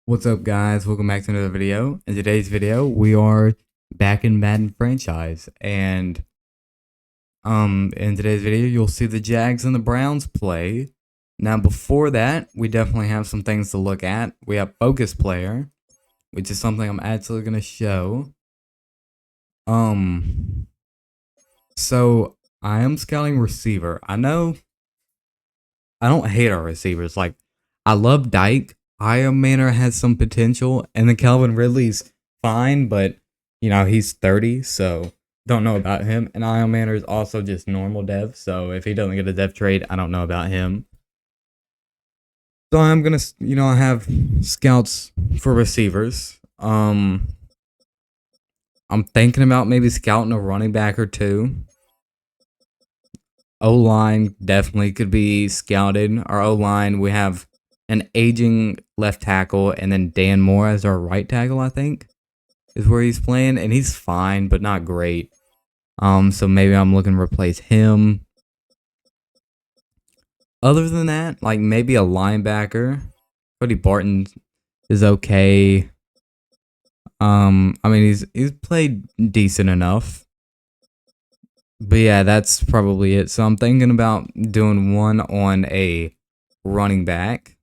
What's up, guys? Welcome back to another video. In today's video, we are back in Madden franchise, and in today's video, you'll see the Jags and the Browns play. Now, before that, we definitely have some things to look at. We have focus player, which is something I'm actually gonna show. So I am scouting receiver. I know I don't hate our receivers. Like, I love Dyke. Iron Manor has some potential, and then Calvin Ridley's fine, but he's 30, so don't know about him. And Iron Manor is also just normal dev, so if he doesn't get a dev trade, I don't know about him. So I'm gonna, I have scouts for receivers. I'm thinking about maybe scouting a running back or two. O-line definitely could be scouted. Our O-line, we have an aging left tackle, and then Dan Moore as our right tackle, I think, is where he's playing, and he's fine, but not great. So maybe I'm looking to replace him. Other than that, like maybe a linebacker. Cody Barton is okay. I mean, he's played decent enough. But yeah, that's probably it. So I'm thinking about doing one on a running back.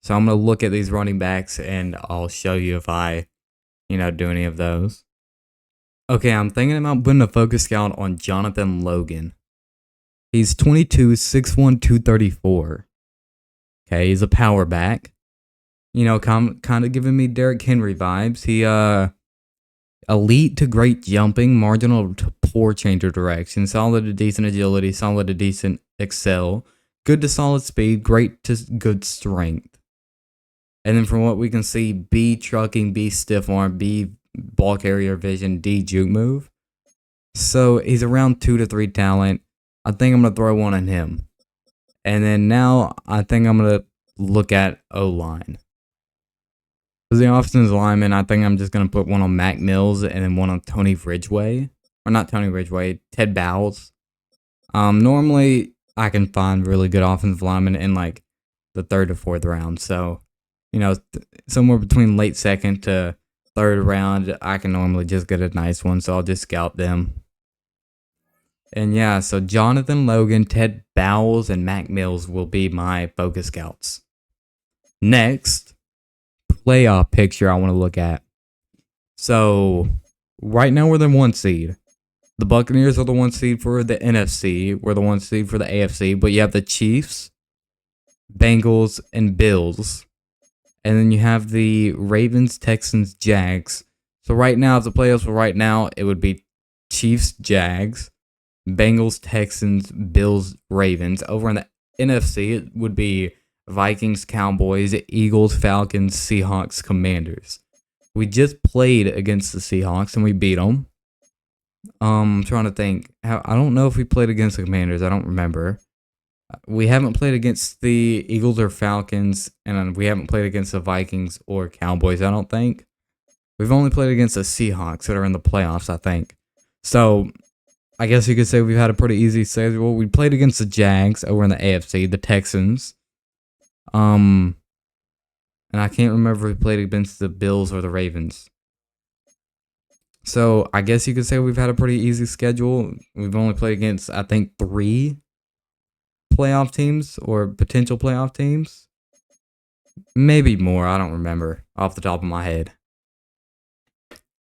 So I'm going to look at these running backs and I'll show you if I, do any of those. Okay, I'm thinking about putting a focus scout on Jonathan Logan. He's 22, 6'1", 234. Okay, he's a power back. Kind of giving me Derrick Henry vibes. He, elite to great jumping, marginal to poor change of direction, solid to decent agility, solid to decent excel, good to solid speed, great to good strength. And then from what we can see, B trucking, B stiff arm, B ball carrier vision, D juke move. So he's around 2 to 3 talent. I think I'm going to throw one on him. And then now I think I'm going to look at O-line. Because the offensive lineman, I think I'm just going to put one on Mac Mills and then one on Tony Ridgeway. Or not Tony Ridgeway, Ted Bowles. Normally, I can find really good offensive linemen in like the 3rd to 4th round. So, somewhere between late 2nd to 3rd round, I can normally just get a nice one. So I'll just scout them. And yeah, so Jonathan Logan, Ted Bowles, and Mac Mills will be my focus scouts. Next, playoff picture I want to look at. So right now we're the 1 seed. The Buccaneers are the 1 seed for the NFC. We're the 1 seed for the AFC. But you have the Chiefs, Bengals, and Bills. And then you have the Ravens, Texans, Jags. So right now, if the playoffs were right now, it would be Chiefs, Jags, Bengals, Texans, Bills, Ravens. Over in the NFC, it would be Vikings, Cowboys, Eagles, Falcons, Seahawks, Commanders. We just played against the Seahawks and we beat them. I'm trying to think. I don't know if we played against the Commanders. I don't remember. We haven't played against the Eagles or Falcons, and we haven't played against the Vikings or Cowboys, I don't think. We've only played against the Seahawks that are in the playoffs, I think. So I guess you could say we've had a pretty easy schedule. We played against the Jags over in the AFC, the Texans. And I can't remember if we played against the Bills or the Ravens. So I guess you could say we've had a pretty easy schedule. We've only played against, I think, 3 playoff teams or potential playoff teams. Maybe more, I don't remember off the top of my head.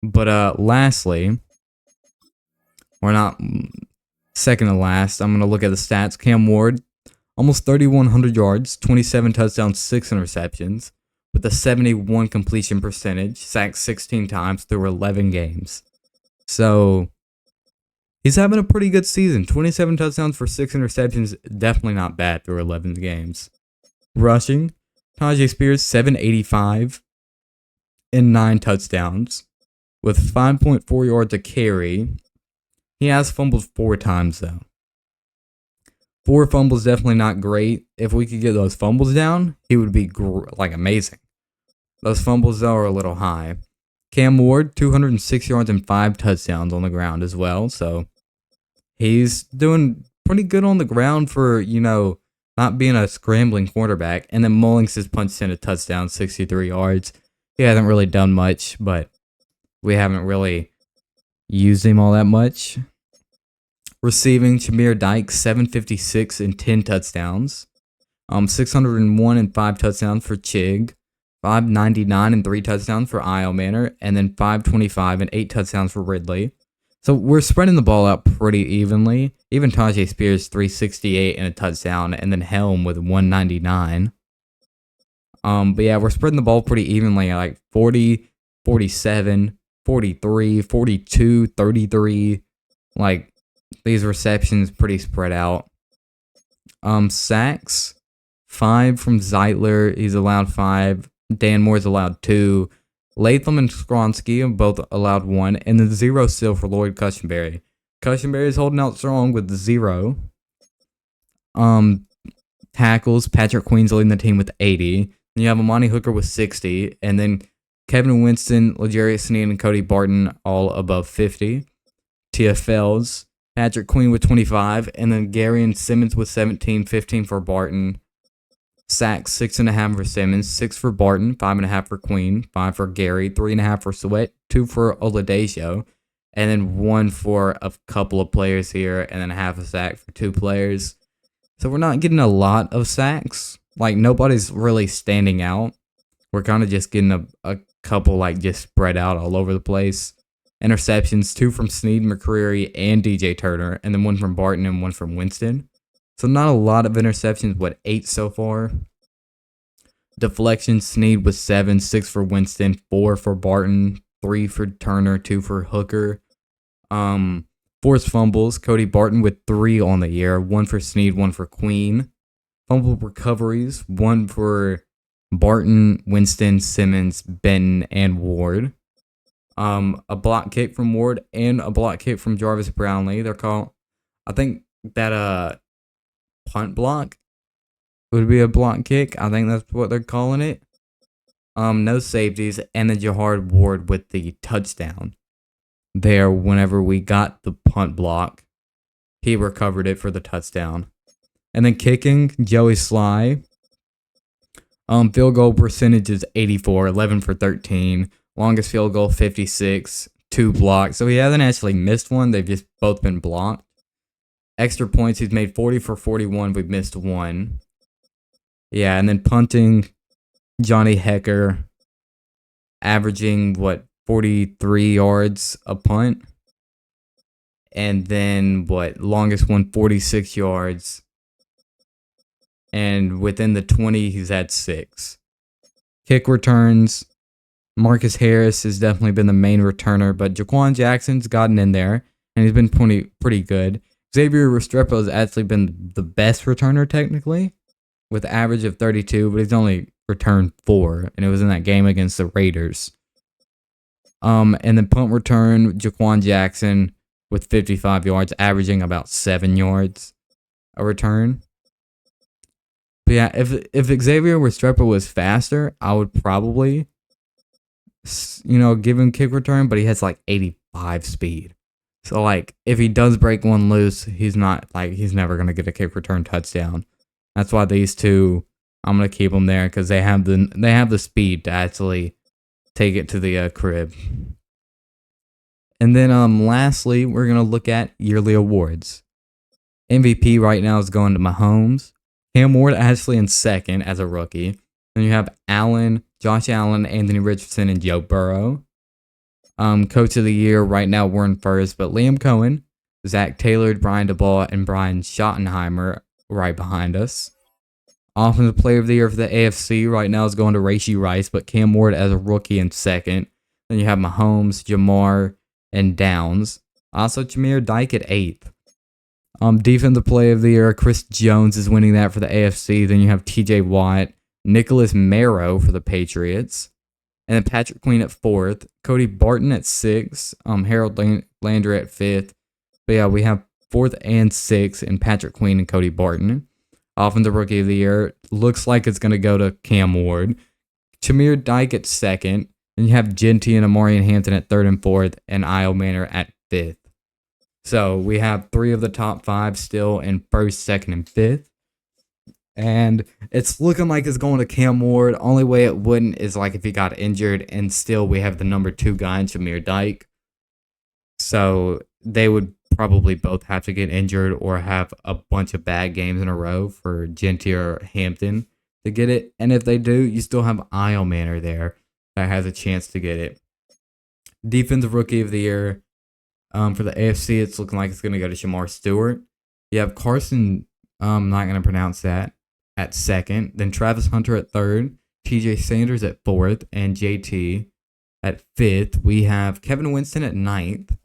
But lastly, or not second to last, I'm going to look at the stats. Cam Ward, almost 3,100 yards, 27 touchdowns, 6 interceptions, with a 71 completion percentage, sacked 16 times through 11 games. So he's having a pretty good season. 27 touchdowns for 6 interceptions, definitely not bad through 11 games. Rushing, Tajay Spears, 785 and 9 touchdowns with 5.4 yards a carry. He has fumbled 4 times, though. 4 fumbles, definitely not great. If we could get those fumbles down, he would be amazing. Those fumbles, though, are a little high. Cam Ward, 206 yards and 5 touchdowns on the ground as well. So he's doing pretty good on the ground for, not being a scrambling quarterback. And then Mullings has punched in a touchdown, 63 yards. He hasn't really done much, but we haven't really used him all that much. Receiving, Jameer Dyke, 756 and 10 touchdowns. 601 and 5 touchdowns for Chig. 599 and 3 touchdowns for Isle Manor. And then 525 and 8 touchdowns for Ridley. So we're spreading the ball out pretty evenly. Even Tajay Spears, 368 and a touchdown. And then Helm with 199. But yeah, we're spreading the ball pretty evenly. Like 40, 47, 43, 42, 33. Like, these receptions pretty spread out. Sacks, 5 from Zeitler. He's allowed 5. Dan Moore's allowed 2. Latham and Skronsky have both allowed 1. And then 0 still for Lloyd Cushenberry. Cushenberry is holding out strong with 0. Tackles, Patrick Queen's leading the team with 80. Then you have Amani Hooker with 60. And then Kevin Winston, L'Jarius Sneed, and Cody Barton all above 50. TFLs, Patrick Queen with 25. And then Gary and Simmons with 17, 15 for Barton. Sacks, 6.5 for Simmons, 6 for Barton, 5.5 for Queen, 5 for Gary, 3.5 for Sweat, 2 for Oladipo, and then 1 for a couple of players here, and then half a sack for 2 players. So we're not getting a lot of sacks. Like, nobody's really standing out. We're kind of just getting a couple, like, just spread out all over the place. Interceptions, 2 from Sneed, McCreary, and DJ Turner, and then 1 from Barton and 1 from Winston. So not a lot of interceptions, 8 so far. Deflections, Sneed with 7, 6 for Winston, 4 for Barton, 3 for Turner, 2 for Hooker. Forced fumbles, Cody Barton with 3 on the year, 1 for Sneed, 1 for Queen. Fumble recoveries, 1 for Barton, Winston, Simmons, Benton, and Ward. A block kick from Ward and a block kick from Jarvis Brownlee. They're called, I think that punt block would be a block kick. I think that's what they're calling it. No safeties, and then Jahard Ward with the touchdown. There, whenever we got the punt block, he recovered it for the touchdown. And then kicking, Joey Sly. Field goal percentage is 84, 11 for 13. Longest field goal, 56, 2 blocks. So he hasn't actually missed one. They've just both been blocked. Extra points, he's made 40 for 41. We've missed 1. Yeah, and then punting, Johnny Hecker, averaging, 43 yards a punt. And then, longest one, 46 yards. And within the 20, he's had 6. Kick returns, Marcus Harris has definitely been the main returner, but Jaquan Jackson's gotten in there, and he's been pretty good. Xavier Restrepo has actually been the best returner, technically, with an average of 32, but he's only returned 4, and it was in that game against the Raiders. And then punt return, Jaquan Jackson with 55 yards, averaging about 7 yards a return. But yeah, if Xavier Restrepo was faster, I would probably, give him kick return, but he has 85 speed. So if he does break one loose, he's never going to get a kick return touchdown. That's why these two, I'm going to keep them there because they have the speed to actually take it to the crib. And then lastly, we're going to look at yearly awards. MVP right now is going to Mahomes. Cam Ward actually in second as a rookie. Then you have Allen, Josh Allen, Anthony Richardson, and Joe Burrow. Coach of the year right now we're in first, but Liam Cohen, Zach Taylor, Brian DeBall, and Brian Schottenheimer right behind us. Offensive player of the year for the AFC right now is going to Rashee Rice, but Cam Ward as a rookie in second. Then you have Mahomes, Jamar, and Downs. Also, Jameer Dyke at 8th. Defensive player of the year, Chris Jones is winning that for the AFC. Then you have TJ Watt, Nicholas Marrow for the Patriots. And then Patrick Queen at 4th. Cody Barton at 6th. Harold Landry at 5th. But yeah, we have 4th and 6th in Patrick Queen and Cody Barton. Offensive Rookie of the Year looks like it's going to go to Cam Ward. Jameer Dyke at 2nd. Then you have Genty and Amarian Hampton at 3rd and 4th. And Isle Manor at 5th. So we have 3 of the top 5 still in 1st, 2nd, and 5th. And it's looking like it's going to Cam Ward. Only way it wouldn't is like if he got injured, and still we have the number 2 guy in Jameer Dyke. So they would probably both have to get injured or have a bunch of bad games in a row for Genty or Hampton to get it. And if they do, you still have Isle Manor there that has a chance to get it. Defensive Rookie of the Year for the AFC, it's looking like it's going to go to Shamar Stewart. You have Carson, I'm not going to pronounce that, at second. Then Travis Hunter at third. TJ Sanders at fourth. And JT at fifth. We have Kevin Winston at ninth.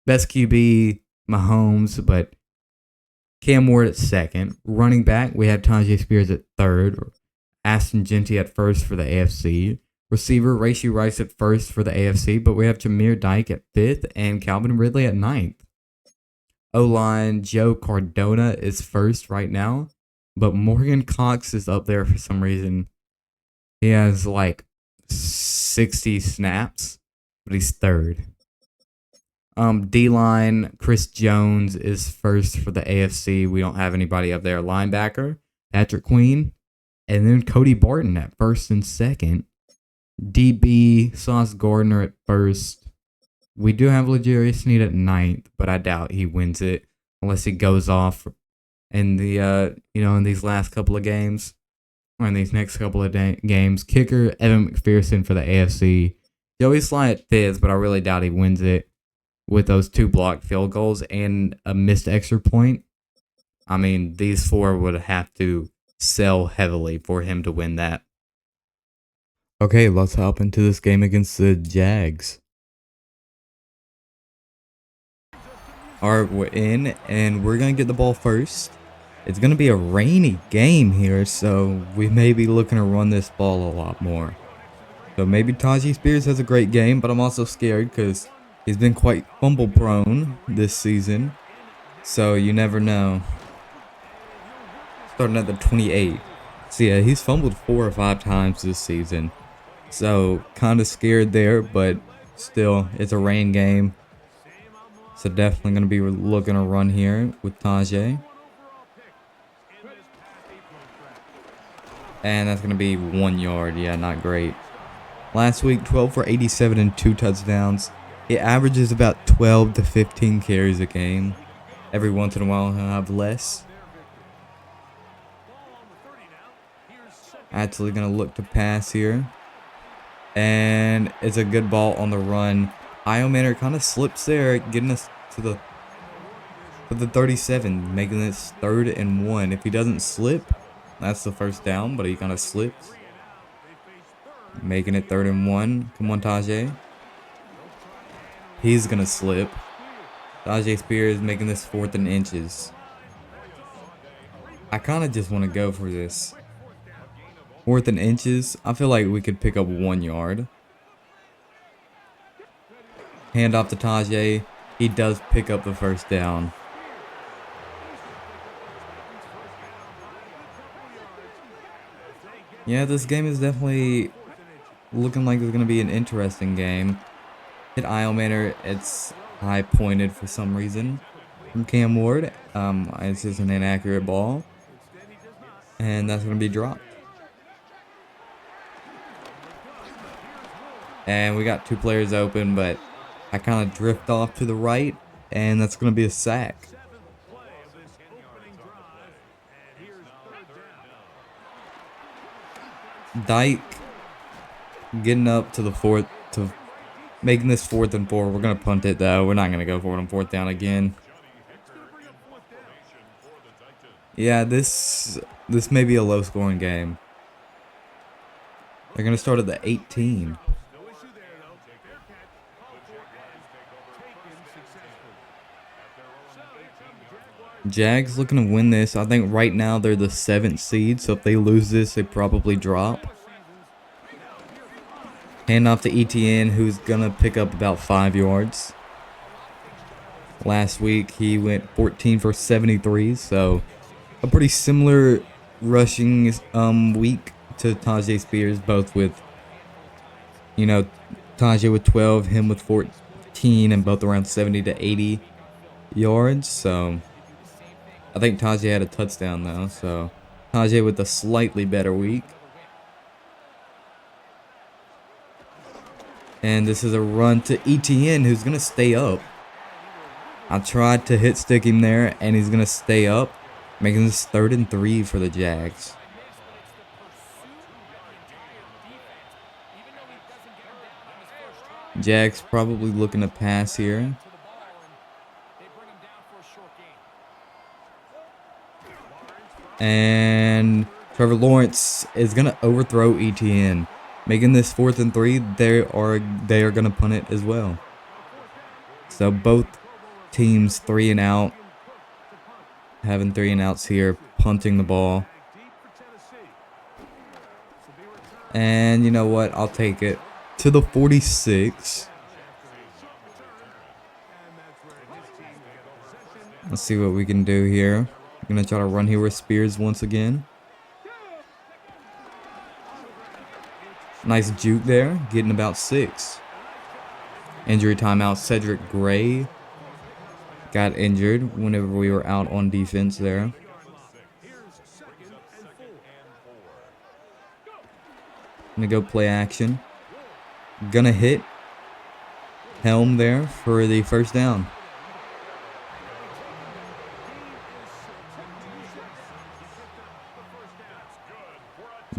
Best QB, Mahomes, but Cam Ward at second. Running back, we have Tajay Spears at third. Aston Genty at first for the AFC. Receiver, Rashee Rice at first for the AFC, but we have Jameer Dyke at fifth and Calvin Ridley at ninth. O-line, Joe Cardona is first right now, but Morgan Cox is up there for some reason. He has like 60 snaps, but he's third. D-line, Chris Jones is first for the AFC. We don't have anybody up there. Linebacker, Patrick Queen, and then Cody Barton at first and second. DB, Sauce Gardner at first. We do have L'Jarius Sneed at ninth, but I doubt he wins it unless he goes off in the in these last couple of games or in these next couple of games. Kicker, Evan McPherson for the AFC. Joey Sly at fifth, but I really doubt he wins it with those 2 blocked field goals and a missed extra point. I mean, these 4 would have to sell heavily for him to win that. Okay, let's hop into this game against the Jags. Alright, we're in, and we're going to get the ball first. It's going to be a rainy game here, so we may be looking to run this ball a lot more. So maybe Tajay Spears has a great game, but I'm also scared because he's been quite fumble prone this season. So you never know. Starting at the 28. So yeah, he's fumbled 4 or 5 times this season. So kind of scared there, but still, it's a rain game. So definitely going to be looking to run here with Tajay. And that's going to be 1 yard. Yeah, not great. Last week, 12 for 87 and 2 touchdowns. It averages about 12 to 15 carries a game. Every once in a while, he'll have less. Actually going to look to pass here. And it's a good ball on the run. Isle Manor kind of slips there, getting us to the 37, making this 3rd and 1. If he doesn't slip, that's the first down, but he kind of slips. Making it 3rd and 1. Come on, Tajay. He's going to slip. Tajay Spears making this 4th and inches. I kind of just want to go for this. 4th and inches. I feel like we could pick up 1 yard. Hand off to Tajay. He does pick up the first down. Yeah, this game is definitely looking like it's going to be an interesting game. Hit Isle Manor. It's high pointed for some reason from Cam Ward. It's just an inaccurate ball. And that's going to be dropped. And we got 2 players open, but I kind of drift off to the right, and that's going to be a sack. Dyke getting up to the 4th, to making this 4th and 4. We're going to punt it, though. We're not going to go for it on 4th down again. Yeah, this may be a low-scoring game. They're going to start at the 18. Jags looking to win this. I think right now they're the 7th seed, so if they lose this, they probably drop. Hand off to ETN, who's going to pick up about 5 yards. Last week, he went 14 for 73, so a pretty similar rushing week to Tajay Spears, both with, Tajay with 12, him with 14, and both around 70 to 80 yards, so I think Tajay had a touchdown, though, so Tajay with a slightly better week. And this is a run to ETN, who's going to stay up. I tried to hit stick him there, and he's going to stay up, making this 3rd and 3 for the Jags. Jags probably looking to pass here. And Trevor Lawrence is going to overthrow ETN. Making this 4th and 3, they are going to punt it as well. So both teams 3 and out. Having 3 and outs here, punting the ball. And you know what? I'll take it to the 46. Let's see what we can do here. I'm going to try to run here with Spears once again. Nice juke there, getting about 6. Injury timeout, Cedric Gray got injured whenever we were out on defense there. Gonna go play action. Gonna hit Helm there for the 1st down.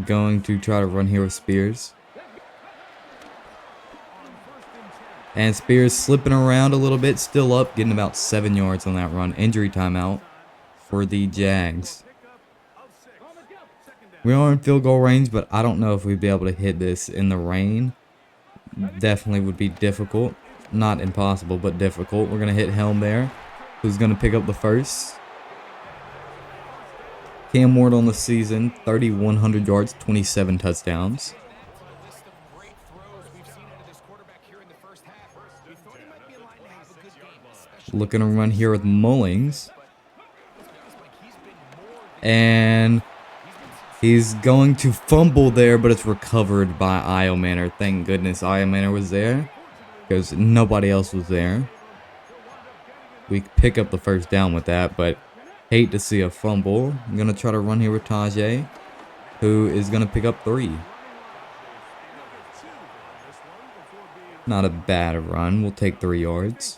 Going to try to run here with Spears. And Spears slipping around a little bit, still up, getting about 7 yards on that run. Injury timeout for the Jags. We are in field goal range, but I don't know if we'd be able to hit this in the rain. Definitely would be difficult. Not impossible, but difficult. We're going to hit Helm there, who's going to pick up the 1st. Cam Ward on the season, 3,100 yards, 27 touchdowns. Looking to run here with Mullings. And he's going to fumble there, but it's recovered by Io Manor. Thank goodness Io Manor was there, because nobody else was there. We pick up the 1st down with that, but hate to see a fumble. I'm going to try to run here with Tajay, who is going to pick up 3. Not a bad run. We'll take 3 yards.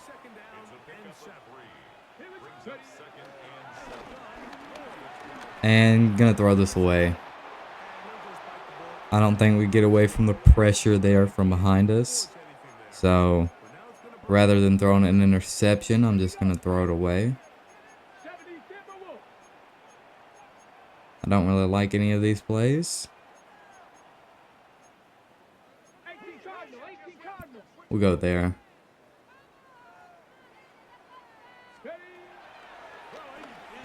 And going to throw this away. I don't think we get away from the pressure there from behind us. So, rather than throwing an interception, I'm just going to throw it away. I don't really like any of these plays. We'll go there.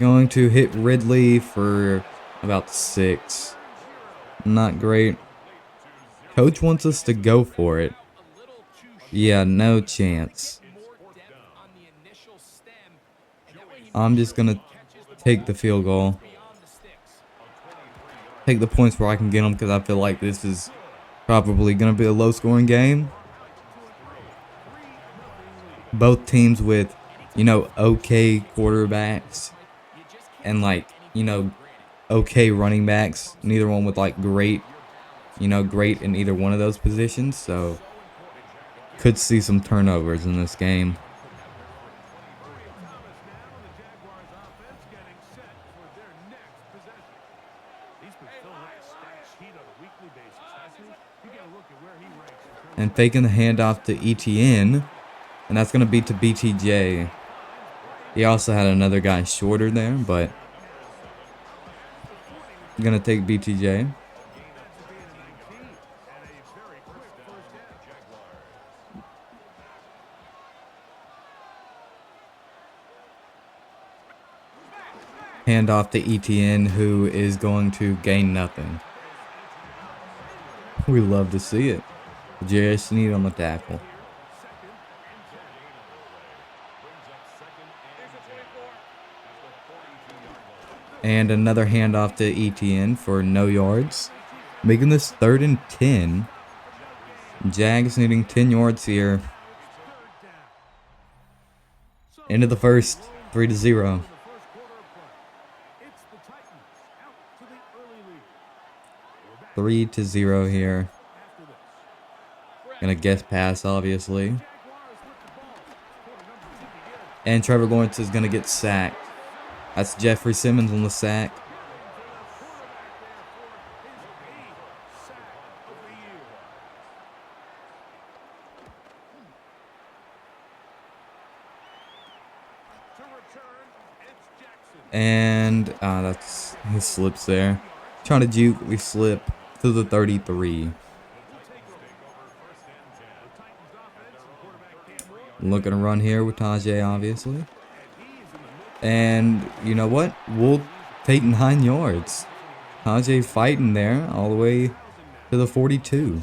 Going to hit Ridley for about 6. Not great. Coach wants us to go for it. Yeah, no chance. I'm just going to take the field goal. Take the points where I can get them, because I feel like this is probably going to be a low-scoring game. Both teams with, okay quarterbacks. And, okay running backs. Neither one with, great, great in either one of those positions. So, could see some turnovers in this game. And faking the handoff to ETN. And that's going to be to BTJ. He also had another guy shorter there, but I'm going to take BTJ. Handoff to ETN, who is going to gain nothing. We love to see it. J.S. Sneed on the tackle. And another handoff to ETN for no yards. Making this 3rd and 10. Jags needing 10 yards here. End of the 1st, 3-0. 3-0 here. Gonna guess pass, obviously. And Trevor Lawrence is gonna get sacked. That's Jeffrey Simmons on the sack. And that's he slips there. Trying to juke, we slip to the 33. Looking to run here with Tajay, obviously. And you know what? We'll take 9 yards. Tajay fighting there all the way to the 42.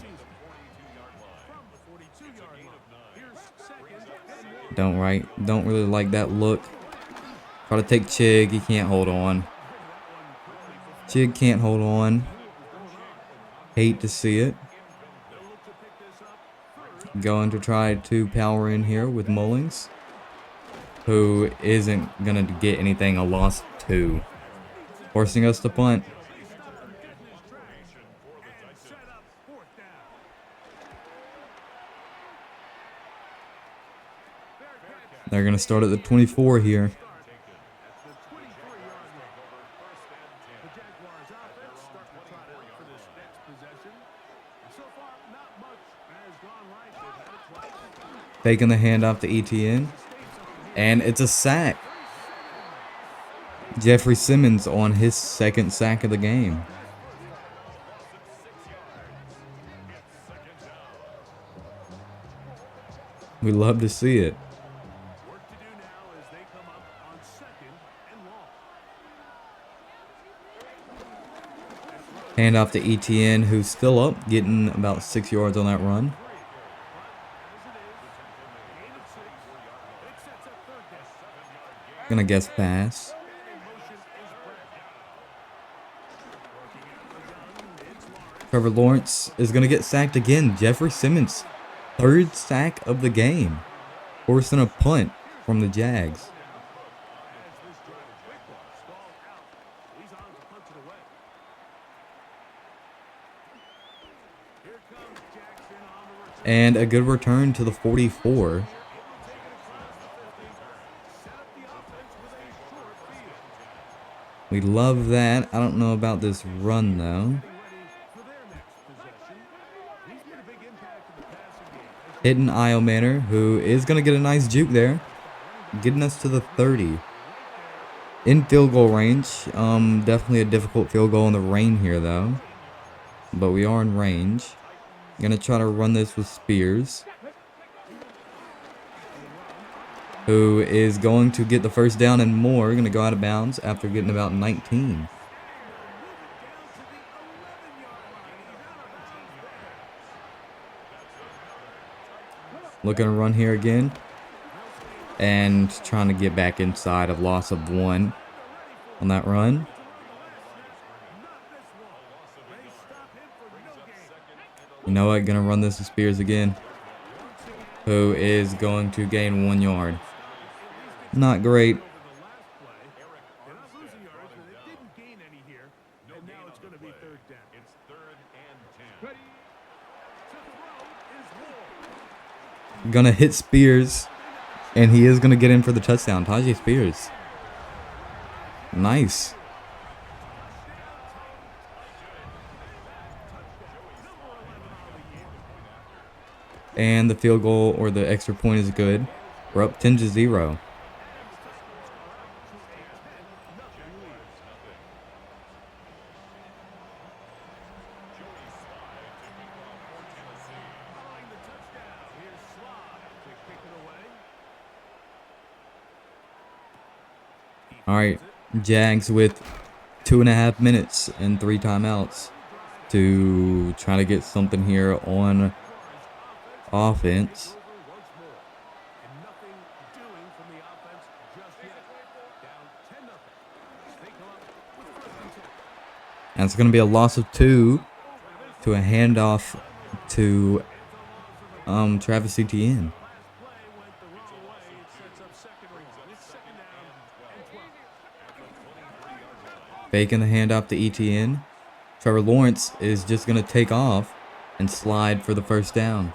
Don't really like that look. Try to take Chig. He can't hold on. Chig can't hold on. Hate to see it. Going to try to power in here with Mullings, who isn't going to get anything, a loss 2. Forcing us to punt. They're going to start at the 24 here. Faking the handoff to ETN. And it's a sack. Jeffrey Simmons on his 2nd sack of the game. We love to see it. Handoff to ETN, who's still up, getting about 6 yards on that run. Gonna guess pass. Trevor Lawrence is gonna get sacked again. Jeffrey Simmons, 3rd sack of the game, forcing a punt from the Jags. And a good return to the 44. We love that. I don't know about this run, though. Hitting Io Manor, who is going to get a nice juke there. Getting us to the 30. In field goal range. Definitely a difficult field goal in the rain here, though. But we are in range. Gonna try to run this with Spears, who is going to get the first down and more. Gonna go out of bounds after getting about 19. Looking to run here again. And trying to get back inside of loss of 1 on that run. You know what? Gonna run this with Spears again, who is going to gain 1 yard. Not great. Gonna hit Spears, and he is gonna get in for the touchdown. Tajay Spears. Nice. And the field goal or the extra point is good. We're up 10-0. All right, Jags with 2.5 minutes and 3 timeouts to try to get something here on offense. And it's going to be a loss of 2 to a handoff to Travis Etienne. Faking the handoff to Etienne. Trevor Lawrence is just going to take off and slide for the first down.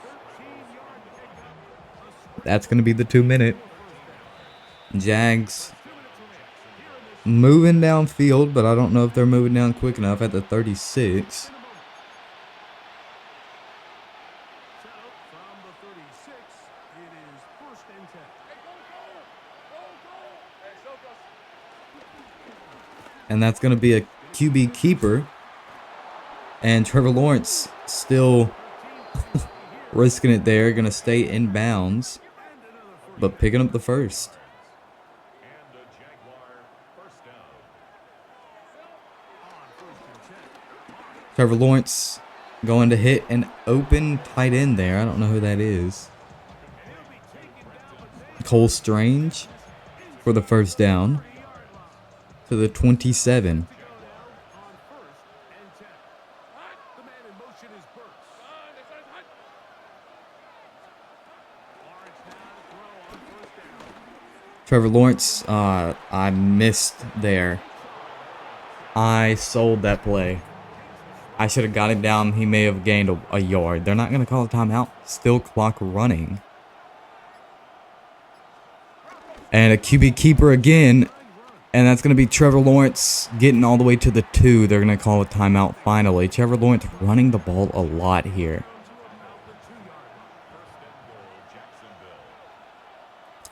That's going to be the 2-minute. Jags moving downfield, but I don't know if they're moving down quick enough at the 36. And that's going to be a QB keeper. And Trevor Lawrence still risking it there. Going to stay in bounds, but picking up the first. Trevor Lawrence going to hit an open tight end there. I don't know who that is. Cole Strange for the first down to the 27. Trevor Lawrence, I missed there. I sold that play. I should have got him down. He may have gained a yard. They're not going to call a timeout. Still clock running. And a QB keeper again. And that's going to be Trevor Lawrence getting all the way to the 2. They're going to call a timeout finally. Trevor Lawrence running the ball a lot here.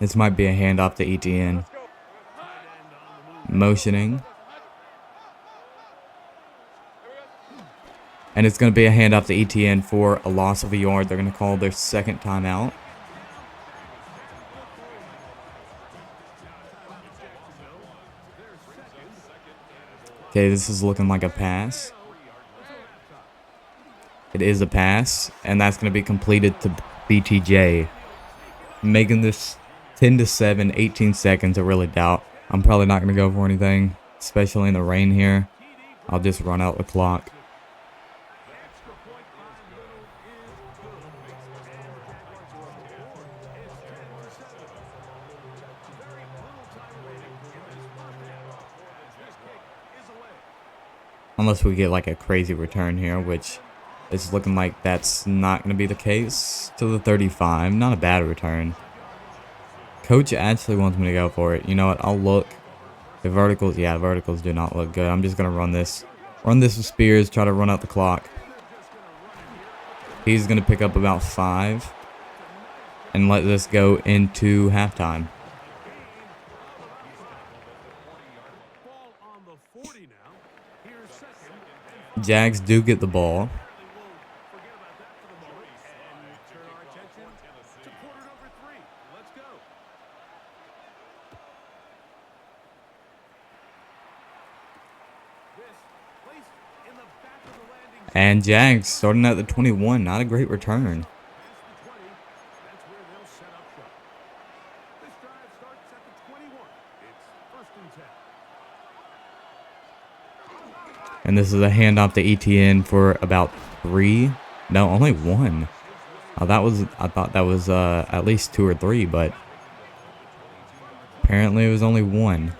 This might be a handoff to ETN. Motioning. And it's going to be a handoff to ETN for a loss of a yard. They're going to call their second timeout. Okay, this is looking like a pass. It is a pass, and that's going to be completed to BTJ. Making this 10-7, 18 seconds, I really doubt. I'm probably not going to go for anything, especially in the rain here. I'll just run out the clock. Unless we get like a crazy return here, which is looking like that's not going to be the case. To the 35. Not a bad return. Coach actually wants me to go for it. You know what? I'll look. The verticals, yeah, verticals do not look good. I'm just going to run this. Run this with Spears, try to run out the clock. He's going to pick up about 5. And let this go into halftime. Jags do get the ball. And Jags starting at the 21. Not a great return. And this is a handoff to ETN for about 3. No, only 1. Oh, I thought that was at least 2 or 3, but apparently it was only 1.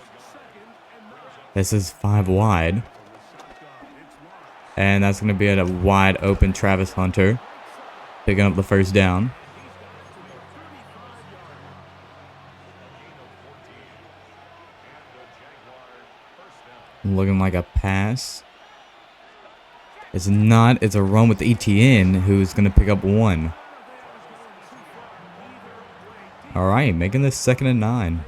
This is 5 wide. And that's going to be at a wide open Travis Hunter picking up the first down. Looking like a pass. It's not. It's a run with ETN, who's going to pick up 1. All right, making this 2nd and 9.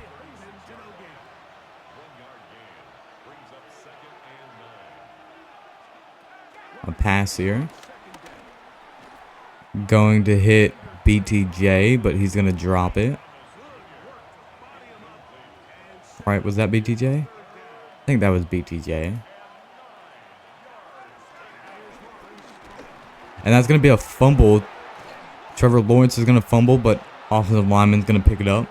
A pass here. Going to hit BTJ, but he's going to drop it. All right, was that BTJ? I think that was BTJ. And that's going to be a fumble. Trevor Lawrence is going to fumble, but offensive lineman's going to pick it up.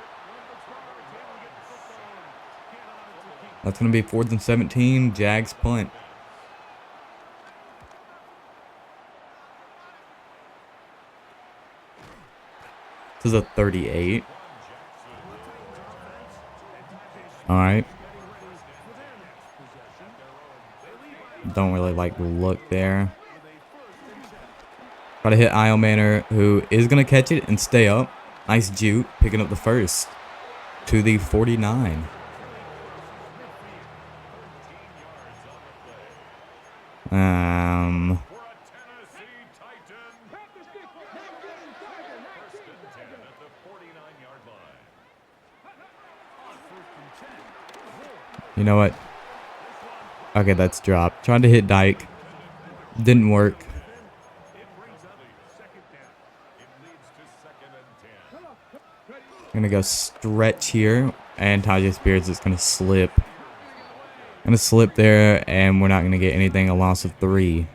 That's going to be 4th and 17. Jags punt. This is a 38. All right. Don't really like the look there. Try to hit Io Manor, who is going to catch it and stay up. Nice juke, picking up the first to the 49. You know what? Okay, that's dropped. Tried to hit Dyke. Didn't work. Gonna go stretch here. And Tajay Spears is gonna slip. Gonna slip there, and we're not gonna get anything. A loss of 3.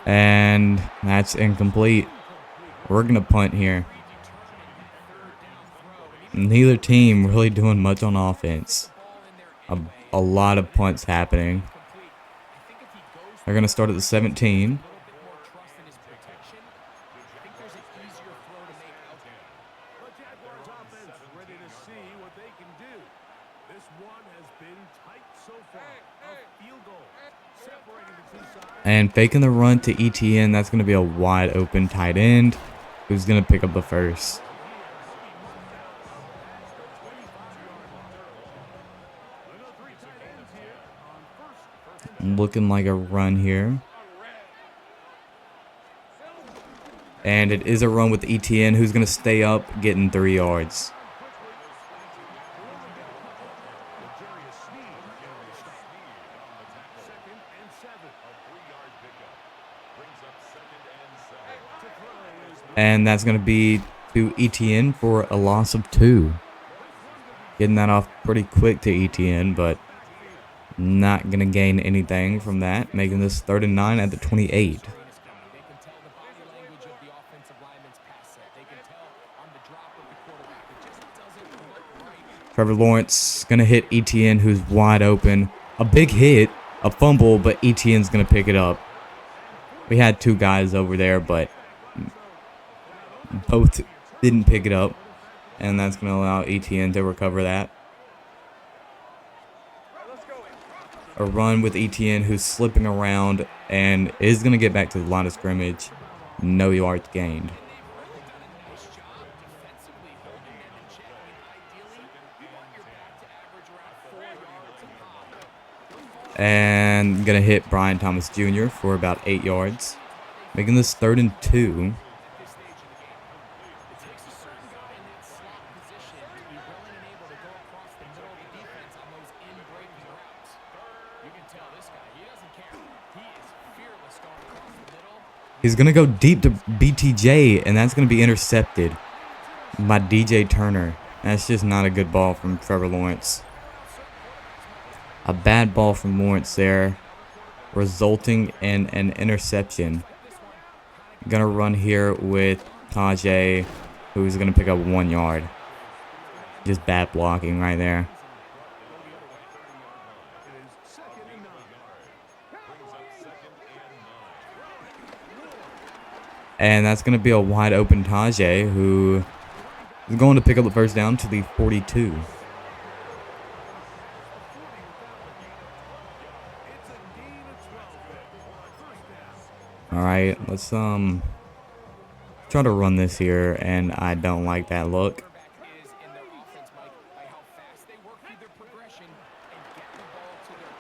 And that's incomplete. We're gonna punt here. Neither team really doing much on offense. A lot of punts happening. They're gonna start at the 17. And faking the run to ETN. That's going to be a wide open tight end who's going to pick up the first. Looking like a run here. And it is a run with ETN, who's going to stay up, getting 3 yards. And that's going to be to ETN for a loss of 2. Getting that off pretty quick to ETN, but not going to gain anything from that. Making this 3rd and 9 at the 28. Trevor Lawrence going to hit ETN, who's wide open. A big hit, a fumble, but ETN's going to pick it up. We had 2 guys over there, but both didn't pick it up, and that's going to allow ETN to recover that. A run with ETN, who's slipping around and is going to get back to the line of scrimmage. No yards gained. And going to hit Brian Thomas Jr. for about 8 yards. Making this 3rd and 2. He's going to go deep to BTJ, and that's going to be intercepted by DJ Turner. That's just not a good ball from Trevor Lawrence. A bad ball from Lawrence there, resulting in an interception. Going to run here with Tajay, who's going to pick up 1 yard. Just bad blocking right there. And that's going to be a wide open Tajay, who is going to pick up the first down to the 42. All right, let's try to run this here, and I don't like that look.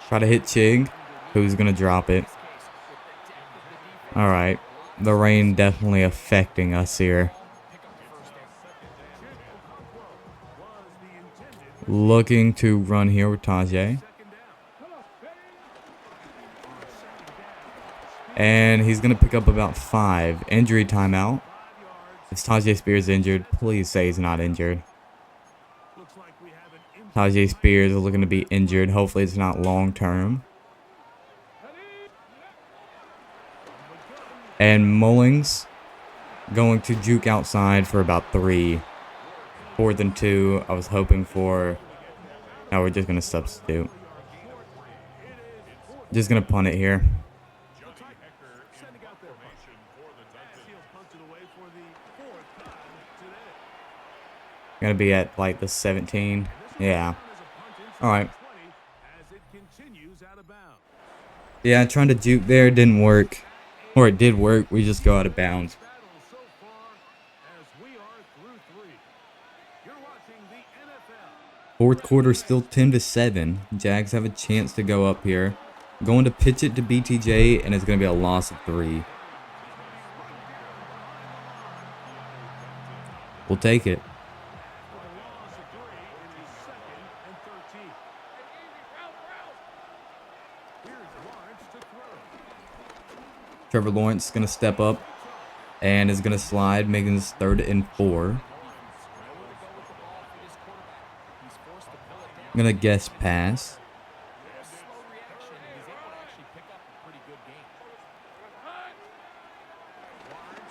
Try to hit Chig, who's going to drop it. All right. The rain definitely affecting us here. Looking to run here with Tajay. And he's going to pick up about 5. Injury timeout. Is Tajay Spears injured? Please say he's not injured. Tajay Spears is looking to be injured. Hopefully it's not long term. And Mullings going to juke outside for about 3. 4th and 2. I was hoping for. Now we're just going to substitute. Just going to punt it here. Gonna be at like the 17. Yeah. All right. Yeah, trying to juke there didn't work. Or it did work. We just go out of bounds. Fourth quarter still 10-7. Jags have a chance to go up here. Going to pitch it to BTJ, and it's going to be a loss of 3. We'll take it. Trevor Lawrence is going to step up and is going to slide, making this 3rd and 4. I'm going to guess pass.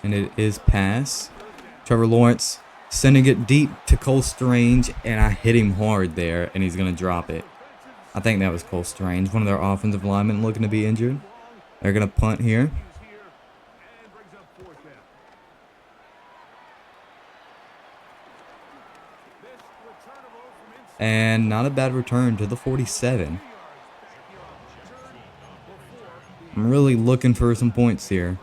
And it is pass. Trevor Lawrence sending it deep to Cole Strange, and I hit him hard there, and he's going to drop it. I think that was Cole Strange, one of their offensive linemen looking to be injured. They're going to punt here. And not a bad return to the 47. I'm really looking for some points here.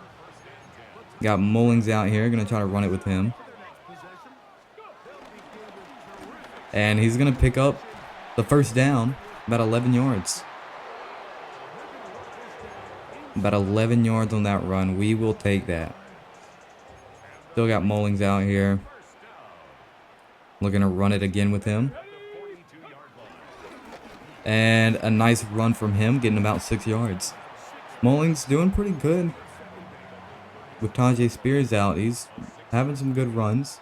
Got Mullings out here. Going to try to run it with him. And he's going to pick up the first down. About 11 yards. About 11 yards on that run. We will take that. Still got Mullings out here. Looking to run it again with him. And a nice run from him, getting about 6 yards. Mullings doing pretty good. With Tajay Spears out, he's having some good runs.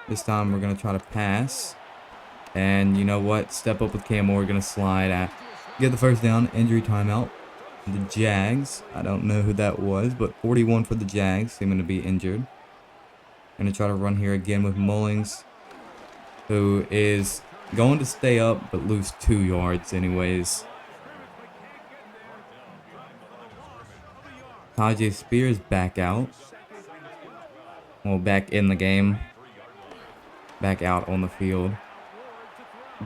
This time we're going to try to pass. And you know what? Step up with Cam Moore. Going to slide at. Get the first down. Injury timeout. The Jags. I don't know who that was, but 41 for the Jags. Seeming to be injured. Going to try to run here again with Mullings, who is going to stay up, but lose 2 yards anyways. Tajay Spears back out. Well, back in the game. Back out on the field.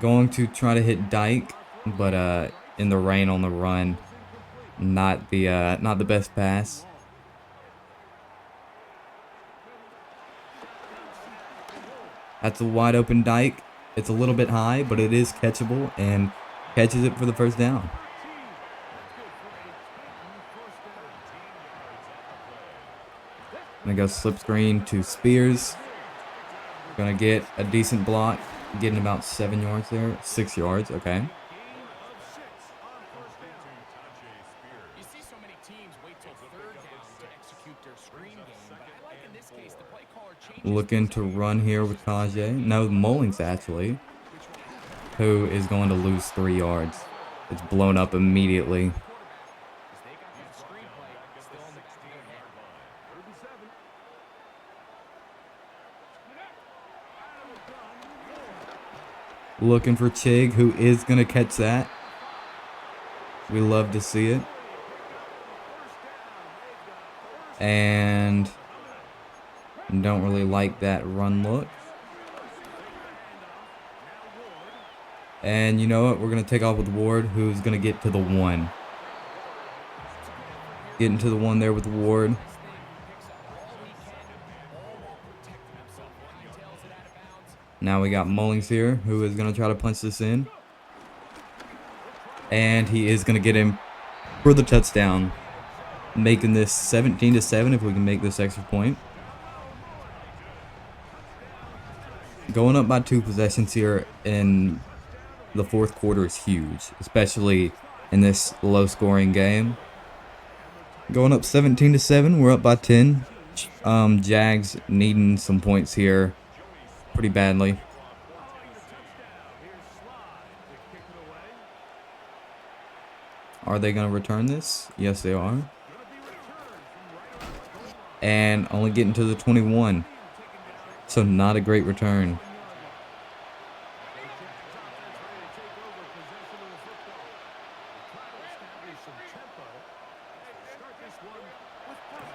Going to try to hit Dyke, but in the rain on the run. Not the best pass. That's a wide open Dyke. It's a little bit high, but it is catchable, and catches it for the first down. Gonna go slip screen to Spears. Gonna get a decent block, getting about 7 yards there. 6 yards, okay. Looking to run here with Tajay. No, Mullings actually. Who is going to lose 3 yards. It's blown up immediately. Looking for Chig, who is going to catch that. We love to see it. And don't really like that run look. And you know what? We're going to take off with Ward, who's going to get to the 1. Getting to the 1 there with Ward. Now we got Mullings here, who is going to try to punch this in. And he is going to get him for the touchdown. Making this 17-7 if we can make this extra point. Going up by 2 possessions here in the 4th quarter is huge, especially in this low-scoring game. Going up 17-7, we're up by 10. Jags needing some points here pretty badly. Are they going to return this? Yes, they are. And only getting to the 21. So not a great return.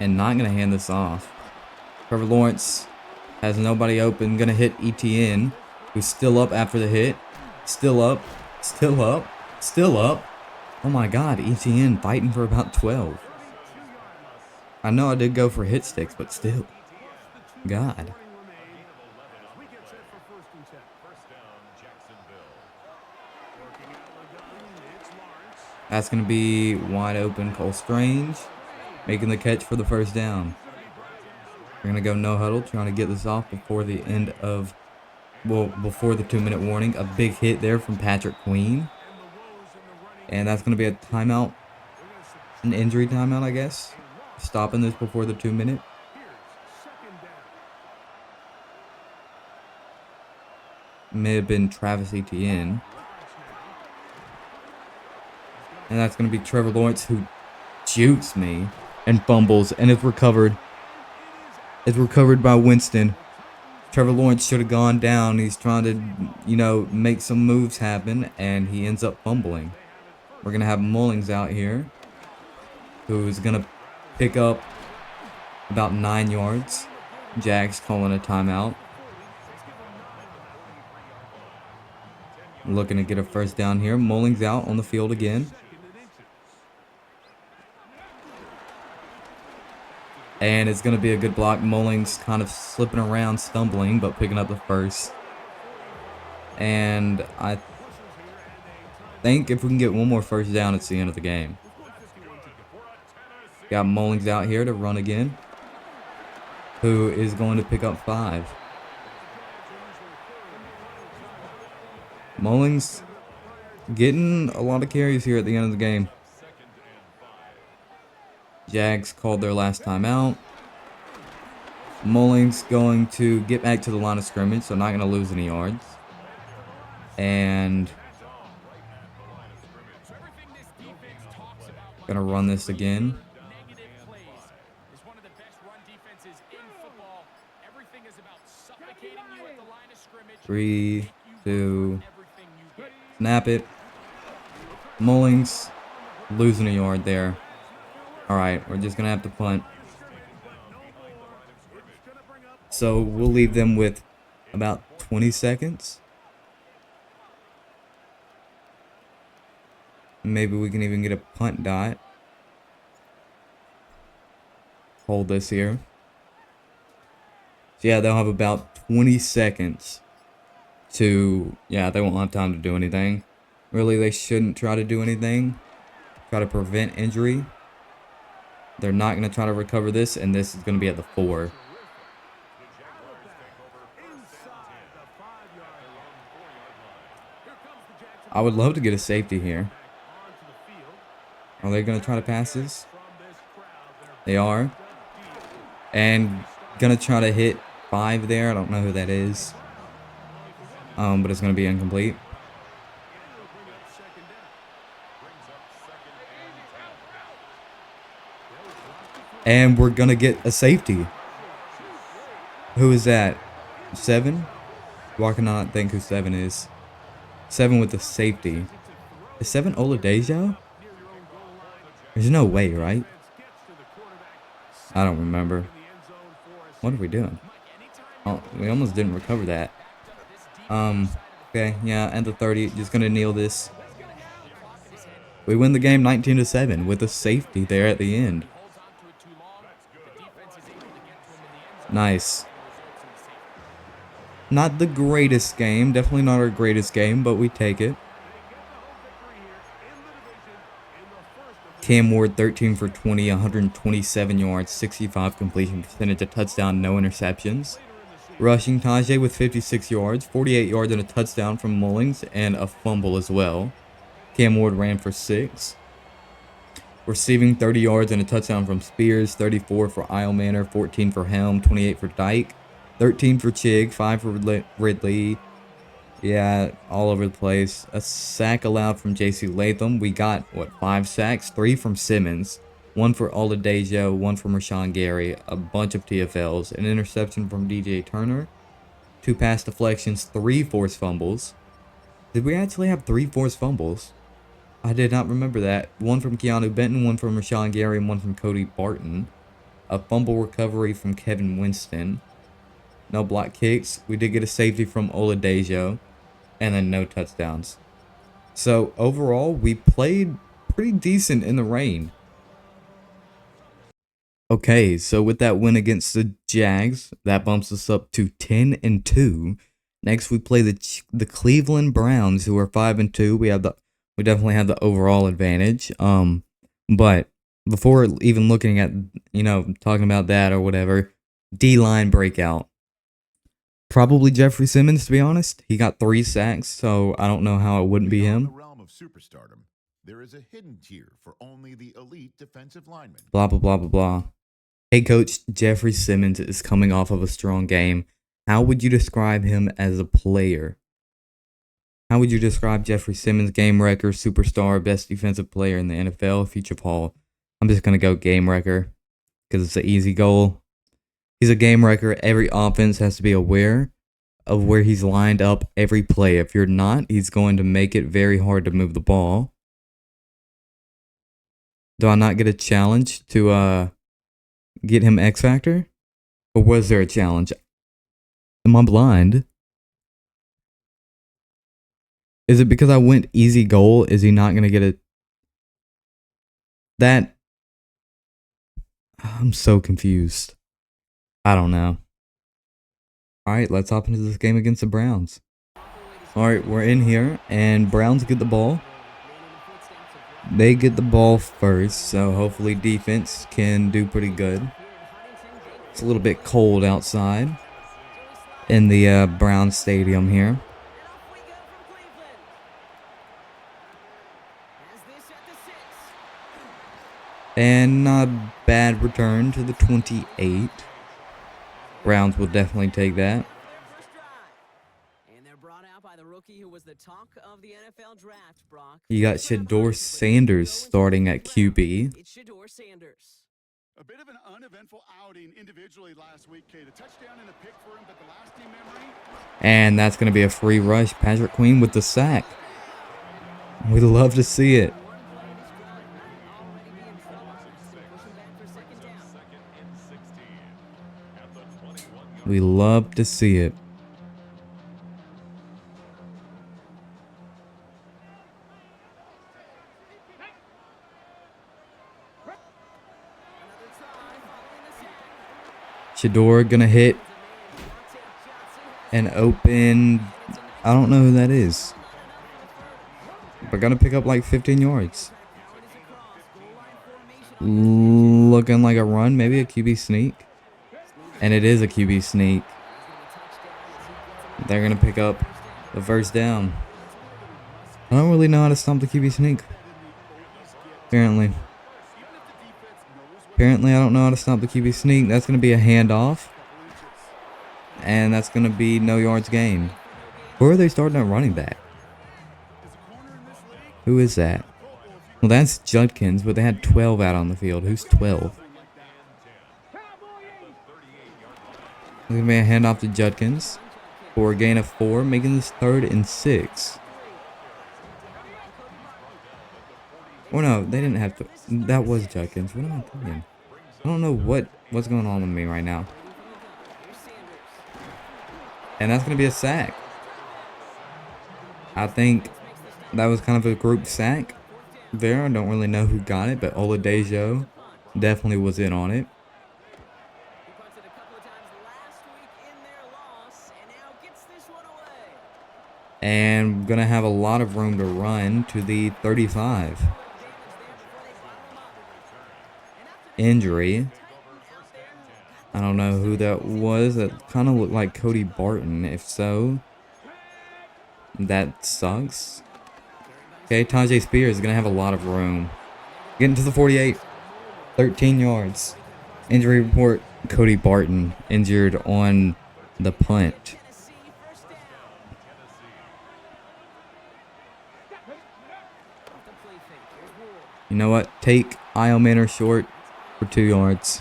And not going to hand this off. Trevor Lawrence Has nobody open. Gonna hit ETN, who's still up after the hit. Still up. Still up. Still up. Oh my god, ETN fighting for about 12. I know I did go for hit sticks, but still. God. That's going to be wide open. Cole Strange making the catch for the first down. We're going to go no huddle, trying to get this off before the end of, well, before the 2-minute warning. A big hit there from Patrick Queen. And that's going to be a timeout, an injury timeout, I guess. Stopping this before the 2-minute. May have been Travis Etienne. And that's going to be Trevor Lawrence, who jukes me and fumbles, and it's recovered. It's recovered by Winston. Trevor Lawrence should have gone down. He's trying to, make some moves happen, and he ends up fumbling. We're going to have Mullings out here, who's going to pick up about 9 yards. Jags calling a timeout. Looking to get a first down here. Mullings out on the field again. And it's going to be a good block. Mullings kind of slipping around, stumbling, but picking up the first. And I think if we can get one more first down, it's the end of the game. Got Mullings out here to run again, who is going to pick up 5. Mullings getting a lot of carries here at the end of the game. Jags called their last timeout. Mullings going to get back to the line of scrimmage, so not going to lose any yards. And going to run this again. 3, 2, snap it. Mullings losing a yard there. Alright, we're just going to have to punt. So we'll leave them with about 20 seconds. Maybe we can even get a punt dot. Hold this here. So yeah, they'll have about 20 seconds to, they won't have time to do anything. Really, they shouldn't try to do anything. Try to prevent injury. They're not going to try to recover this, and this is going to be at the 4. I would love to get a safety here. Are they going to try to pass this? They are. And going to try to hit 5 there. I don't know who that is. But it's going to be incomplete. And we're going to get a safety. Who is that? 7? Why can I not think who 7 is? 7 with the safety. Is 7 Oladejo? There's no way, right? I don't remember. What are we doing? Oh, we almost didn't recover that. Okay, yeah, at the 30, just gonna kneel this. We win the game 19-7 with a safety there at the end. Nice. Not the greatest game, definitely not our greatest game, but we take it. Cam Ward, 13 for 20, 127 yards, 65 completion percentage, a touchdown, no interceptions. Rushing, Tajay with 56 yards, 48 yards and a touchdown from Mullings, and a fumble as well. Cam Ward ran for 6. Receiving, 30 yards and a touchdown from Spears, 34 for Eilmanor, 14 for Helm, 28 for Dyke, 13 for Chig, 5 for Ridley. Yeah, all over the place. A sack allowed from J.C. Latham. We got, 5 sacks? 3 from Simmons. 1 for Oladejo, 1 from Rashawn Gary. A bunch of TFLs. An interception from DJ Turner. 2 pass deflections. 3 forced fumbles. Did we actually have 3 forced fumbles? I did not remember that. 1 from Keanu Benton, 1 from Rashawn Gary, and 1 from Cody Barton. A fumble recovery from Kevin Winston. no block kicks. We did get a safety from Oladejo, and then no touchdowns. So overall, we played pretty decent in the rain. Okay, so with that win against the Jags, that bumps us up to 10-2. Next, we play the Cleveland Browns, who are 5-2. We definitely have the overall advantage. But before even looking at talking about that or whatever, D-line breakout. Probably Jeffrey Simmons, to be honest. He got 3 sacks, so I don't know how it wouldn't be him. There is a hidden tier for only the elite defensive linemen. Blah, blah, blah, blah, blah. Hey, Coach, Jeffrey Simmons is coming off of a strong game. How would you describe him as a player? How would you describe Jeffrey Simmons, game wrecker, superstar, best defensive player in the NFL, future Paul? I'm just going to go game wrecker because it's an easy goal. He's a game wrecker. Every offense has to be aware of where he's lined up every play. If you're not, he's going to make it very hard to move the ball. Do I not get a challenge to get him X Factor? Or was there a challenge? Am I blind? Is it because I went easy goal? Is he not going to get it? That... I'm so confused. I don't know. Alright, let's hop into this game against the Browns. Alright, we're in here, and Browns get the ball. They get the ball first, so hopefully defense can do pretty good. It's a little bit cold outside in the Browns stadium here. And not a bad return to the 28. Browns will definitely take that. You got Shedeur Sanders starting at QB. A bit of an uneventful outing individually last week, Kate. A touchdown and a pick for him, but the last team memory. And that's going to be a free rush. Patrick Queen with the sack. We love to see it. We love to see it. Shedeur gonna hit and open. I don't know who that is. But gonna pick up like 15 yards. Looking like a run, maybe a QB sneak. And it is a QB sneak. They're going to pick up the first down. I don't really know how to stop the QB sneak. Apparently, I don't know how to stop the QB sneak. That's going to be a handoff. And that's going to be no yards gained. Where are they starting at running back? Who is that? Well, that's Judkins, but they had 12 out on the field. Who's 12? It's going to be a handoff to Judkins for a gain of 4, making this 3rd and 6. Oh no, they didn't have to. That was Judkins. What am I thinking? I don't know what's going on with me right now. And that's going to be a sack. I think that was kind of a group sack there. I don't really know who got it, but Oladejo definitely was in on it. And going to have a lot of room to run to the 35. Injury. I don't know who that was. That kind of looked like Cody Barton. If so, that sucks. Okay, Tajay Spears is going to have a lot of room. Getting to the 48. 13 yards. Injury report, Cody Barton injured on the punt. You know what? Take Io Manor short for 2 yards.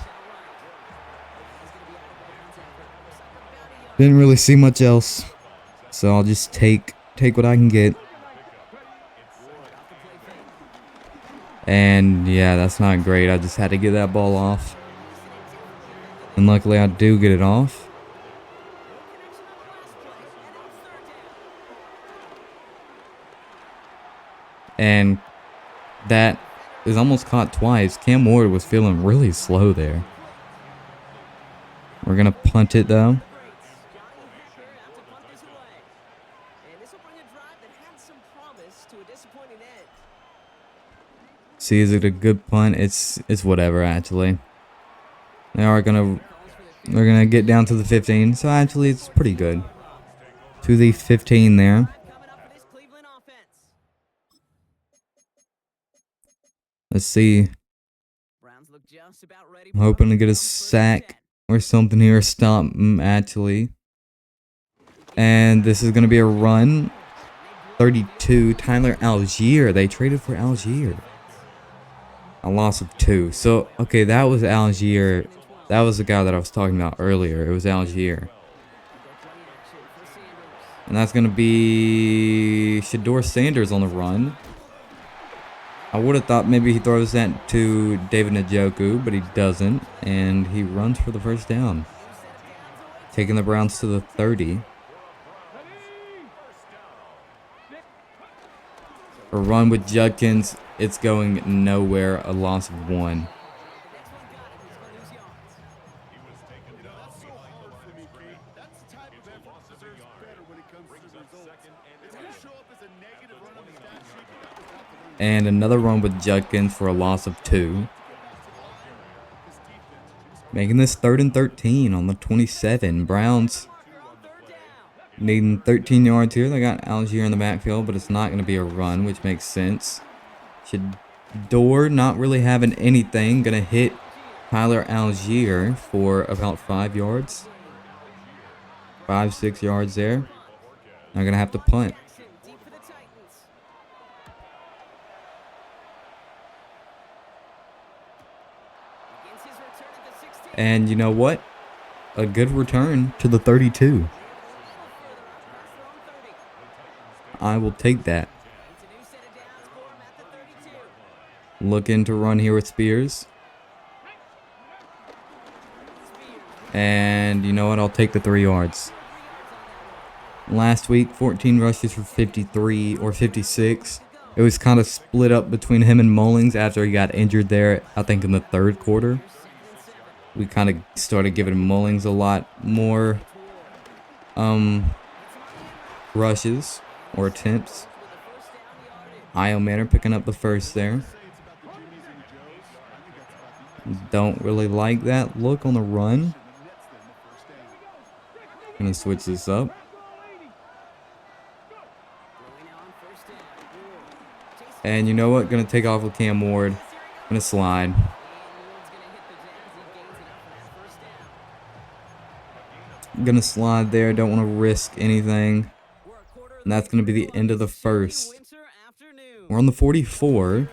Didn't really see much else, so I'll just take what I can get. And yeah, that's not great. I just had to get that ball off. And luckily I do get it off. And that is almost caught twice. Cam Ward was feeling really slow there. We're going to punt it, though. See, is it a good punt? It's whatever, actually. They're gonna get down to the 15, so actually it's pretty good. To the 15 there. Let's see. I'm hoping to get a sack or something here. Stop actually. And this is gonna be a run. 32. Tyler Algier. They traded for Algier. A loss of 2. So, okay, that was Algier. That was the guy that I was talking about earlier. It was Algier. And that's going to be Shador Sanders on the run. I would have thought maybe he throws that to David Njoku, but he doesn't. And he runs for the first down. Taking the Browns to the 30. A run with Judkins. It's going nowhere. A loss of 1. And another run with Judkins for a loss of 2. Making this 3rd and 13 on the 27. Browns needing 13 yards here. They got Algier in the backfield, but it's not going to be a run, which makes sense. Shador not really having anything. Going to hit Tyler Algier for about 5 yards. 5-6 yards there. They're going to have to punt. And you know what? A good return to the 32. I will take that. Looking to run here with Spears. And you know what? I'll take the 3 yards. Last week, 14 rushes for 53 or 56. It was kind of split up between him and Mullings after he got injured there, I think in the 3rd quarter. We kind of started giving Mullings a lot more rushes or attempts. Io Manor picking up the first there. Don't really like that look on the run. Gonna switch this up. And you know what? Gonna take off with Cam Ward. Gonna slide. Gonna slide there. Don't want to risk anything. And that's gonna be the end of the first. We're on the 44.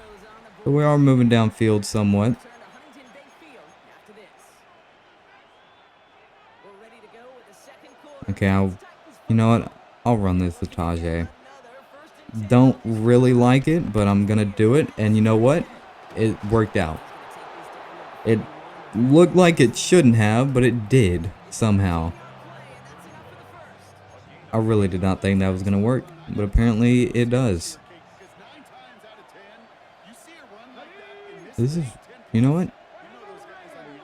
But we are moving downfield somewhat. Okay, you know what? I'll run this with Tajay. Don't really like it, but I'm gonna do it. And you know what? It worked out. It looked like it shouldn't have, but it did somehow. I really did not think that was gonna work, but apparently it does. This is, you know what?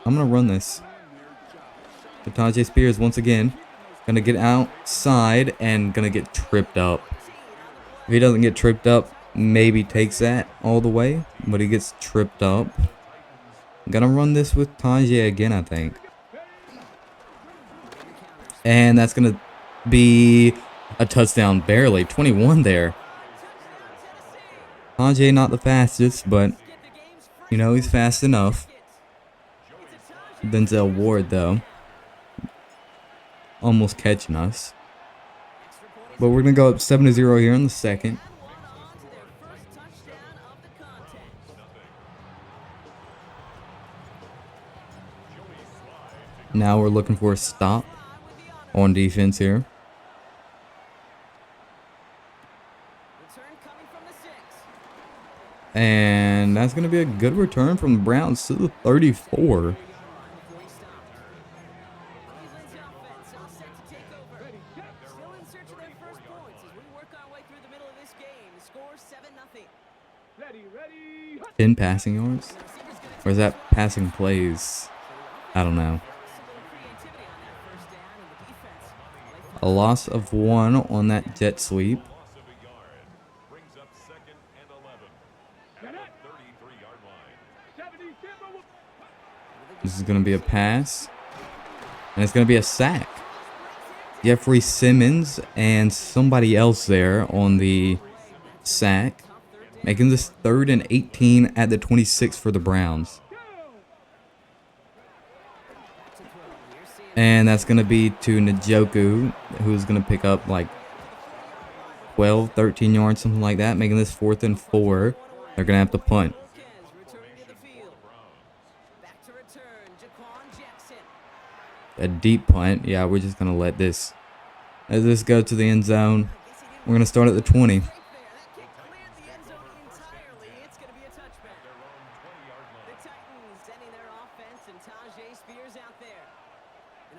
I'm gonna run this. Tajay Spears once again. Gonna get outside and gonna get tripped up. If he doesn't get tripped up, maybe takes that all the way, but he gets tripped up. Gonna run this with Tajay again, I think. And that's gonna be a touchdown, barely. 21 there. Tajay not the fastest, but you know, he's fast enough. Denzel Ward, though, almost catching us. But we're going to go up 7-0 here in the second. Now we're looking for a stop on defense here. And that's going to be a good return from the Browns to the 34. 10 passing yards? Or is that passing plays? I don't know. A loss of 1 on that jet sweep. This is going to be a pass. And it's going to be a sack. Jeffrey Simmons and somebody else there on the sack. Making this 3rd and 18 at the 26 for the Browns. And that's going to be to Njoku, who's going to pick up like 12, 13 yards, something like that. Making this 4th and 4. They're going to have to punt. A deep punt. Yeah, we're just going to let this go to the end zone. We're going to start at the 20.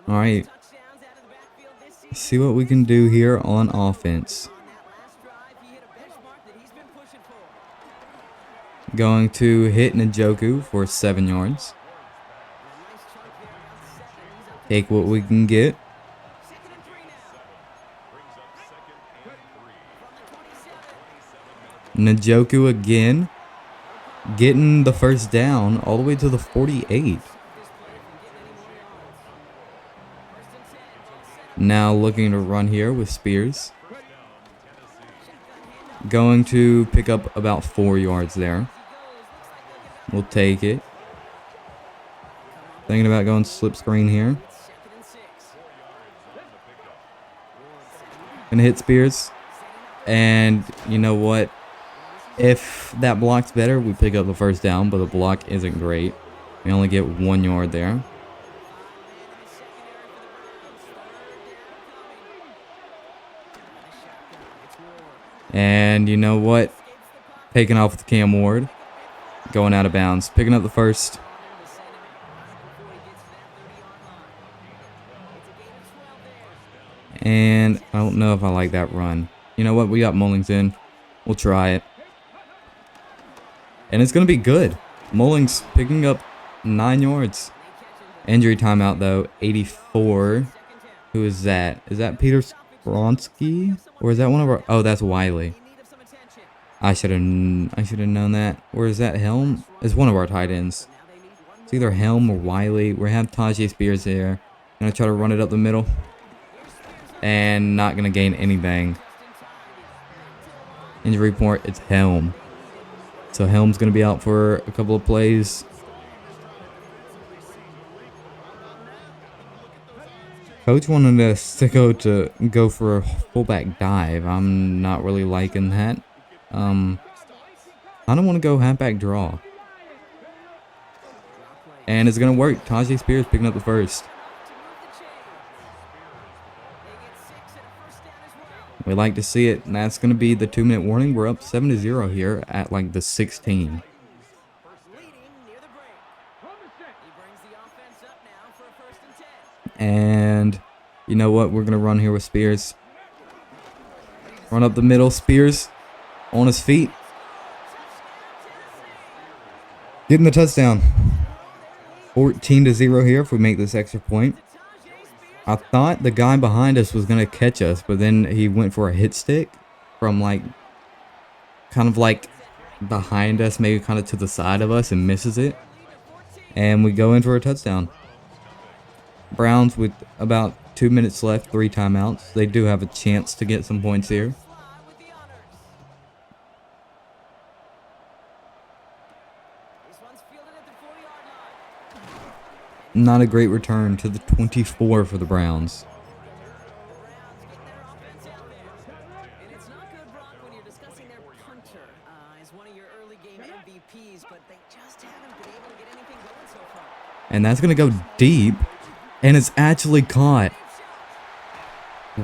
All right. See what we can do here on offense. Going to hit Njoku for 7 yards. Take what we can get. Njoku again. Getting the first down all the way to the 48. Now looking to run here with Spears. Going to pick up about 4 yards there. We'll take it. Thinking about going slip screen here. Gonna hit Spears. And you know what? If that block's better, we pick up the first down, but the block isn't great. We only get 1 yard there. And you know what? Taking off with Cam Ward. Going out of bounds. Picking up the first. And I don't know if I like that run. You know what? We got Mullings in. We'll try it. And it's going to be good. Mullings picking up 9 yards. Injury timeout, though. 84. Who is that? Is that Peter Spronsky? Or is that one of our... Oh, that's Wiley. I should have known that. Or is that Helm? It's one of our tight ends. It's either Helm or Wiley. We have Tajay Spears here. Gonna try to run it up the middle. And not gonna gain anything. Injury report, it's Helm. So Helm's gonna be out for a couple of plays. Coach wanted us to go for a fullback dive. I'm not really liking that. I don't want to go halfback draw. And it's gonna work. Tajay Spears picking up the first. We like to see it, and that's gonna be the 2-minute warning. We're up 7-0 here at like the 16. And you know what? We're going to run here with Spears. Run up the middle. Spears on his feet. Getting the touchdown. 14-0 here if we make this extra point. I thought the guy behind us was going to catch us, but then he went for a hit stick from like kind of like behind us, maybe kind of to the side of us, and misses it. And we go in for a touchdown. Browns with about 2 minutes left, 3 timeouts. They do have a chance to get some points here. Not a great return to the 24 for the Browns. And that's going to go deep. And it's actually caught.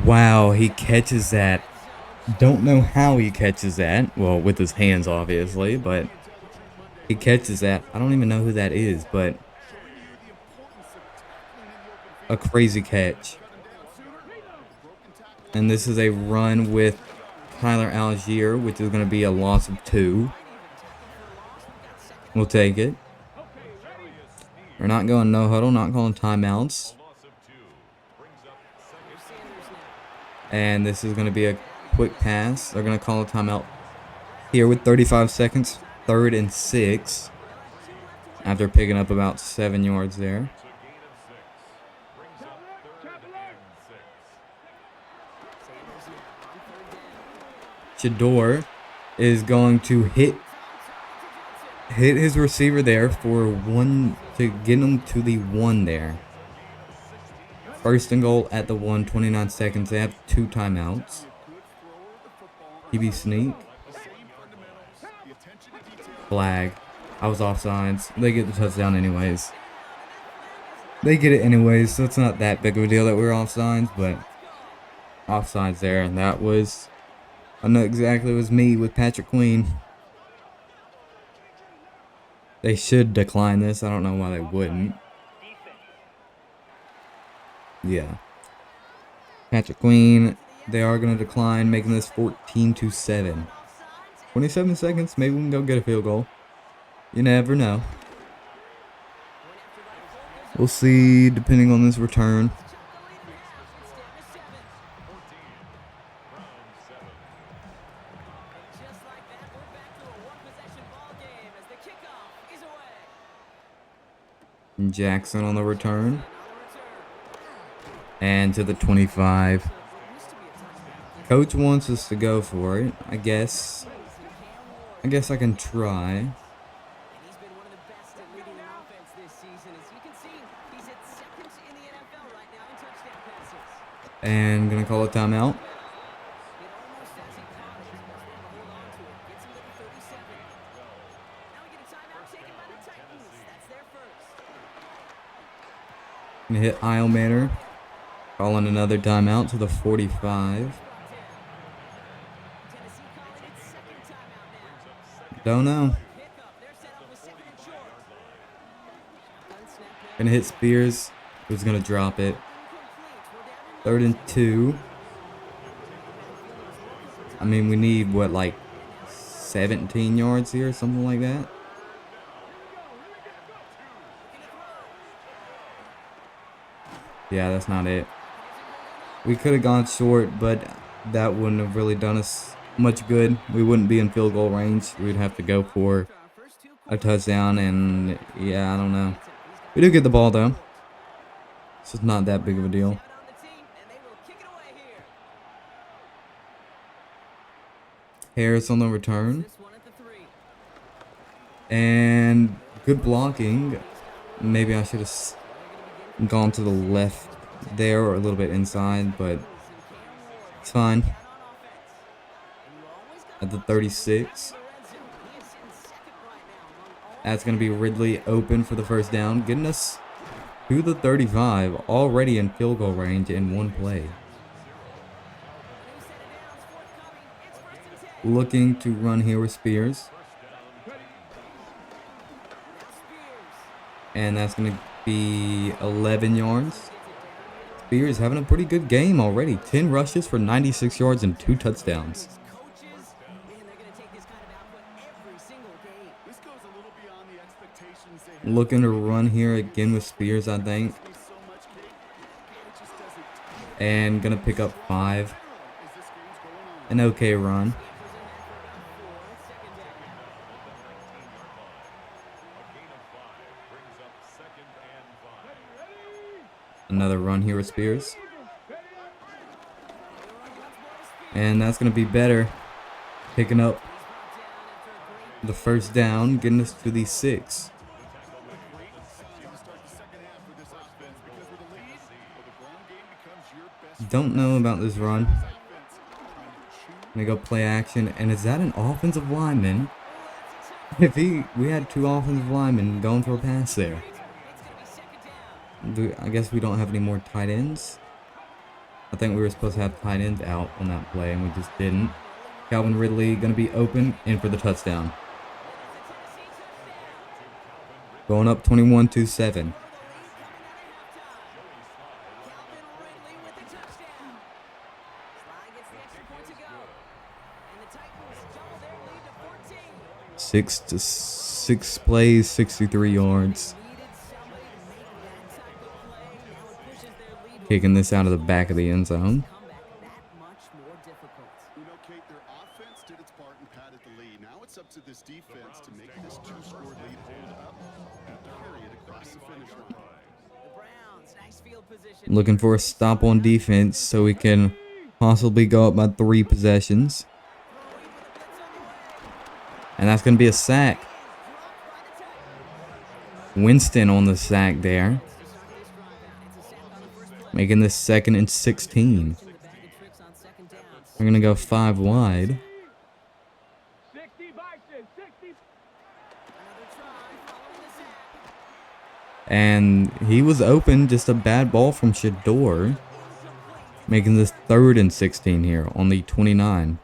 Wow, he catches that. Don't know how he catches that. Well, with his hands, obviously, but he catches that. I don't even know who that is, but a crazy catch. And this is a run with Tyler Algier, which is going to be a loss of 2. We'll take it. We're not going no huddle, not calling timeouts. And this is going to be a quick pass. They're going to call a timeout here with 35 seconds. 3rd and 6. After picking up about 7 yards there. Shador is going to hit his receiver there for 1 to get him to the 1 there. 1st and goal at the 1, 29 seconds. They have 2 timeouts. QB sneak. Flag. I was offsides. They get the touchdown anyways. They get it anyways, so it's not that big of a deal that we're offsides, but offsides there. And that was, I know exactly it was me with Patrick Queen. They should decline this. I don't know why they wouldn't. Yeah. Patrick Queen, they are going to decline, making this 14-7. 27 seconds, maybe we can go get a field goal. You never know. We'll see, depending on this return. Jackson on the return. And to the 25. Coach wants us to go for it. I guess I can try. And gonna call a timeout. Gonna hit Isle Manor. Calling another timeout to the 45. Don't know. Gonna hit Spears, who's gonna drop it. 3rd and 2. I mean, we need, what, like 17 yards here, something like that? Yeah, that's not it. We could have gone short, but that wouldn't have really done us much good. We wouldn't be in field goal range. We'd have to go for a touchdown, and yeah, I don't know. We do get the ball, though. It's just not that big of a deal. Harris on the return. And good blocking. Maybe I should have gone to the left there or a little bit inside, but it's fine. At the 36. That's going to be Ridley open for the 1st down, getting us to the 35, already in field goal range in 1 play. Looking to run here with Spears. And that's going to be 11 yards. Spears having a pretty good game already. 10 rushes for 96 yards and 2 touchdowns. Looking to run here again with Spears, I think. And going to pick up 5. An okay run. Another run here with Spears. And that's going to be better. Picking up the 1st down, getting us to the 6. Don't know about this run. Gonna go play action. And is that an offensive lineman? If we had 2 offensive linemen going for a pass there. I guess we don't have any more tight ends. I think we were supposed to have tight ends out on that play, and we just didn't. Calvin Ridley going to be open in for the touchdown. Going up 21-7. 6 plays, 63 yards. Kicking this out of the back of the end zone. You know, Kate, their offense did its part and padded the lead. Now it's up to this defense to make this 2-score lead hold up and carry it across the finish line. Looking for a stop on defense so we can possibly go up by 3 possessions. And that's going to be a sack. Winston on the sack there. Making this 2nd and 16. We're going to go 5 wide. And he was open, just a bad ball from Shador. Making this 3rd and 16 here on the 29.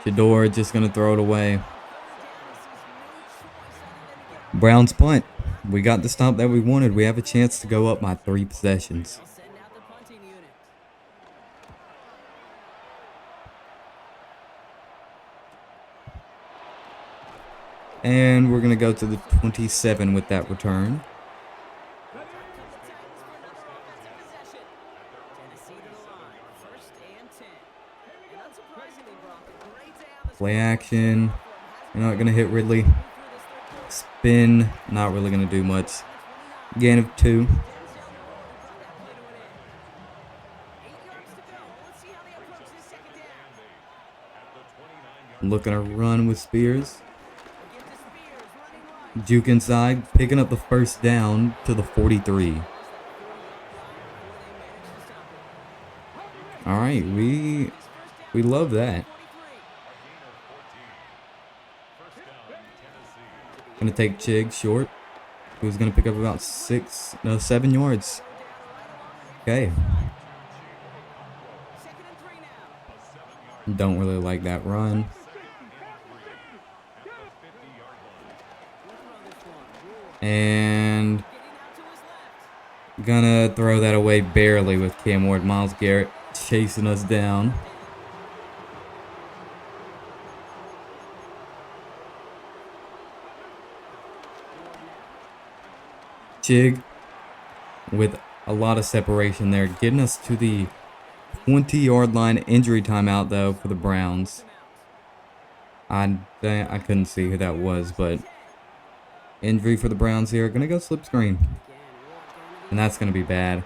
Shador just going to throw it away. Browns punt. We got the stop that we wanted. We have a chance to go up by 3 possessions. And we're going to go to the 27 with that return. Play action. You're not going to hit Ridley. Spin. Not really going to do much. Gain of 2. Looking to run with Spears. Juke inside, picking up the 1st down to the 43. All right, we love that. Gonna take Chig short, who's gonna pick up about 7 yards. Okay. Don't really like that run. And gonna throw that away barely with Cam Ward. Myles Garrett chasing us down. Chig with a lot of separation there, getting us to the 20-yard line. Injury timeout though for the Browns. I couldn't see who that was, but injury for the Browns here. Gonna go slip screen. And that's gonna be bad.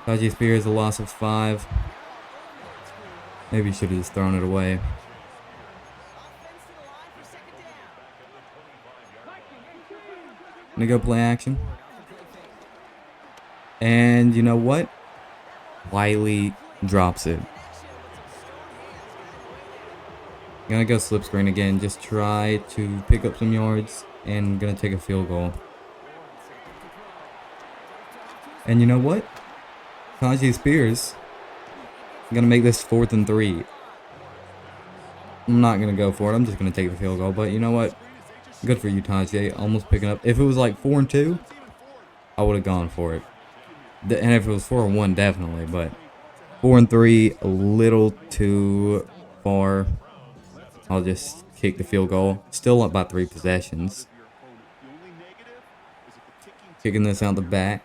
Tajay Spears, a loss of 5. Maybe you should have just thrown it away. Gonna go play action. And you know what? Wiley drops it. Gonna go slip screen again. Just try to pick up some yards. And gonna take a field goal. And you know what? Tajay Spears gonna make this 4th and 3. I'm not gonna go for it. I'm just gonna take the field goal. But you know what? Good for you, Tajay. Almost picking up. If it was like 4 and 2, I would have gone for it. And if it was 4 and 1, definitely. But 4 and 3, a little too far. I'll just kick the field goal. Still up by 3 possessions. Kicking this out the back.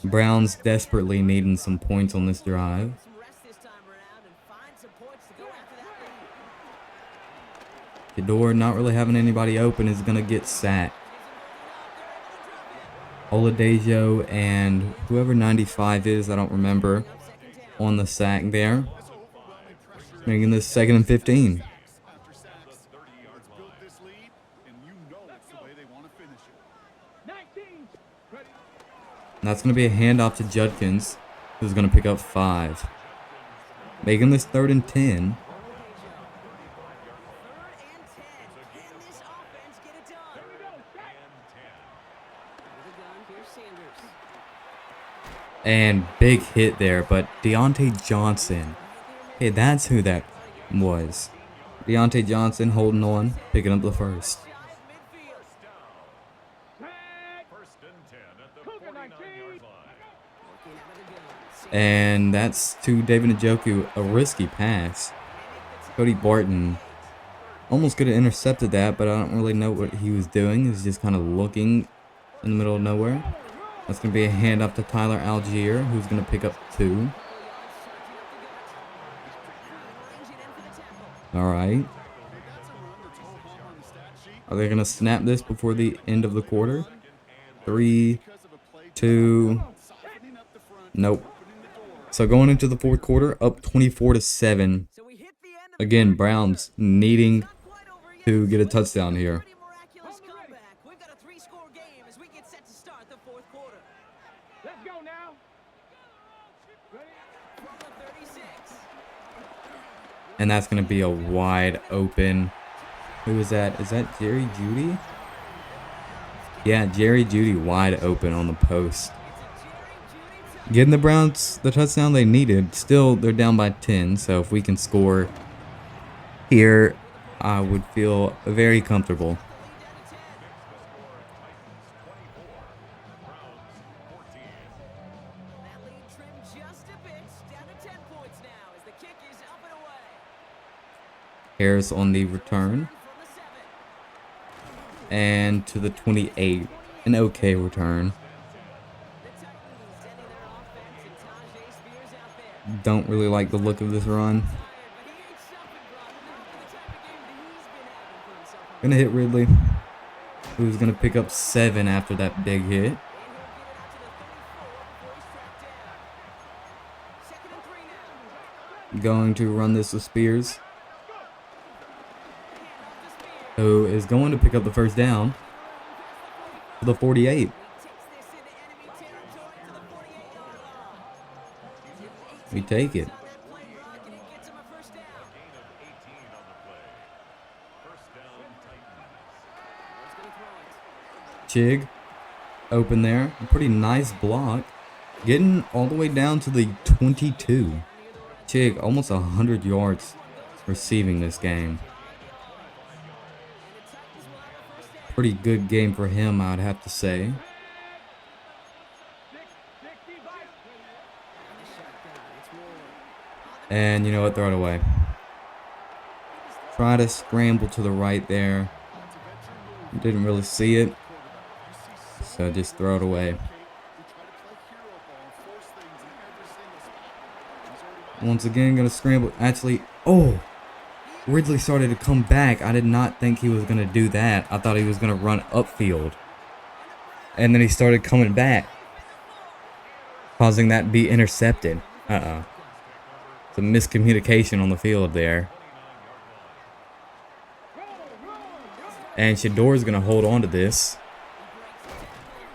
Browns desperately needing some points on this drive. Shador not really having anybody open is going to get sacked. Oladejo and whoever 95 is, I don't remember, on the sack there. Making this 2nd and 15. And that's going to be a handoff to Judkins, who's going to pick up 5. Making this 3rd and 10. And big hit there, but Deontay Johnson. Hey, that's who that was. Deontay Johnson holding on, picking up the 1st. And that's to David Njoku, a risky pass. Cody Barton almost could have intercepted that, but I don't really know what he was doing. He was just kind of looking in the middle of nowhere. That's going to be a hand up to Tyler Algier, who's going to pick up 2. All right. Are they going to snap this before the end of the quarter? 3, 2. Nope. So going into the fourth quarter, up 24-7. Again, Browns needing to get a touchdown here. And that's going to be a wide open. Who is that? Is that Jerry Jeudy? Yeah, Jerry Jeudy wide open on the post. Getting the Browns the touchdown they needed. Still, they're down by 10. So if we can score here, I would feel very comfortable. Harris on the return. And to the 28. An okay return. Don't really like the look of this run. Gonna hit Ridley, who's gonna pick up 7 after that big hit. Going to run this with Spears, who is going to pick up the first down for the 48. We take it. Chig, open there. A pretty nice block. Getting all the way down to the 22. Chig, almost 100 yards receiving this game. Pretty good game for him, I'd have to say. And you know what? Throw it away. Try to scramble to the right there. Didn't really see it. So just throw it away. Once again, going to scramble. Actually, oh! Ridley started to come back. I did not think he was going to do that. I thought he was going to run upfield. And then he started coming back, causing that to be intercepted. It's a miscommunication on the field there. And Shador's going to hold on to this.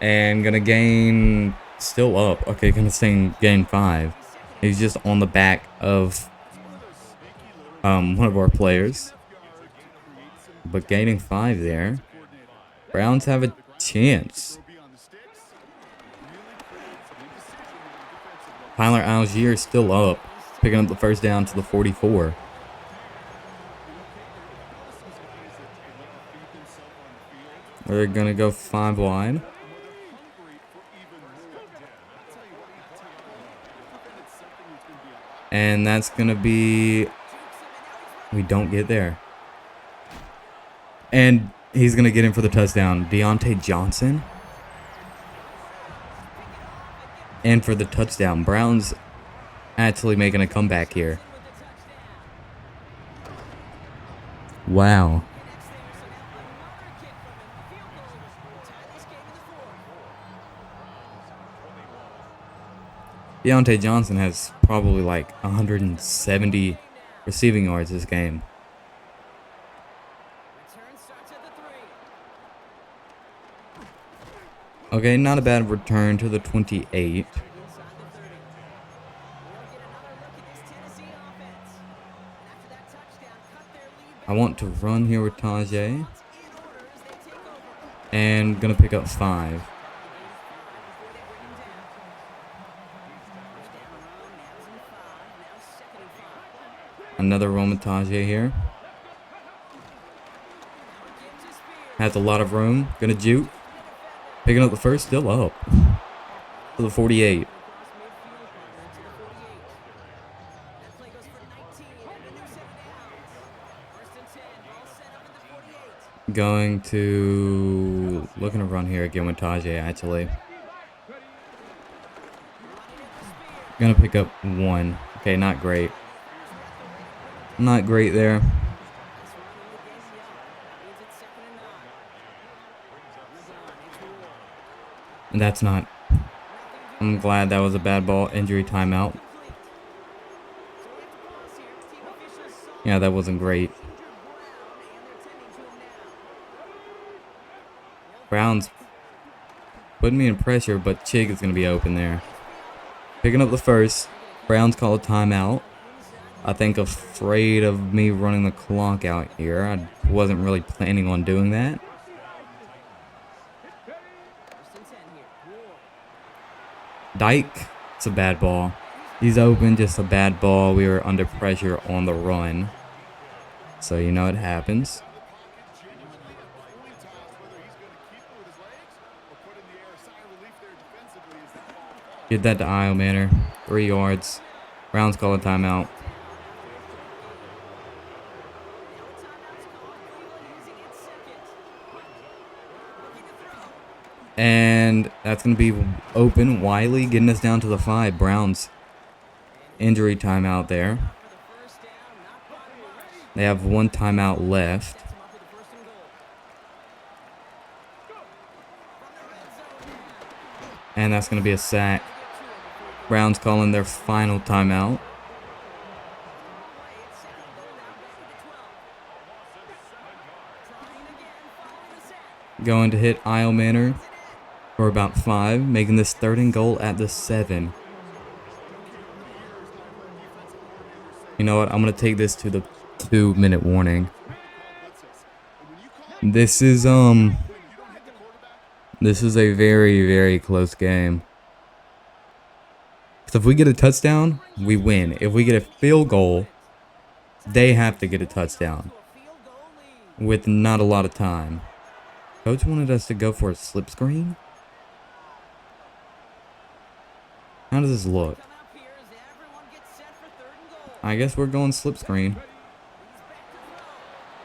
And going to gain... Still up. Okay, going to gain 5. He's just on the back of one of our players. But gaining 5 there. Browns have a chance. Tyler Algier is still up. Picking up the first down to the 44. They're going to go 5 wide. And that's going to be... We don't get there. And he's going to get in for the touchdown. Deontay Johnson. And for the touchdown. Browns actually making a comeback here. Wow. Deontay Johnson has probably like 170 receiving yards this game. Okay, not a bad return to the 28. I want to run here with Tajay. And gonna pick up 5. Another run with Tajay here. Has a lot of room. Gonna juke. Picking up the first, still up. To the 48. Going to... Looking to run here again with Tajay, actually. Gonna pick up 1. Okay, not great. Not great there. And that's not... I'm glad that was a bad ball. Injury timeout. Yeah, that wasn't great. Brown's putting me in pressure, but Chig is going to be open there. Picking up the first. Brown's call a timeout. I think afraid of me running the clock out here. I wasn't really planning on doing that. Dyke. It's a bad ball. He's open, just a bad ball. We were under pressure on the run. So you know it happens. Get that to Isle Manor. 3 yards. Brown's call a timeout. And that's going to be open. Wiley getting us down to the 5. Browns injury timeout there. They have 1 timeout left. And that's going to be a sack. Browns calling their final timeout. Going to hit Isle Manor for about 5, making this 3rd and goal at the 7. You know what? I'm going to take this to the 2-minute warning. This is a very, very close game. So if we get a touchdown, we win. If we get a field goal, they have to get a touchdown with not a lot of time. Coach wanted us to go for a slip screen. How does this look? I guess we're going slip screen.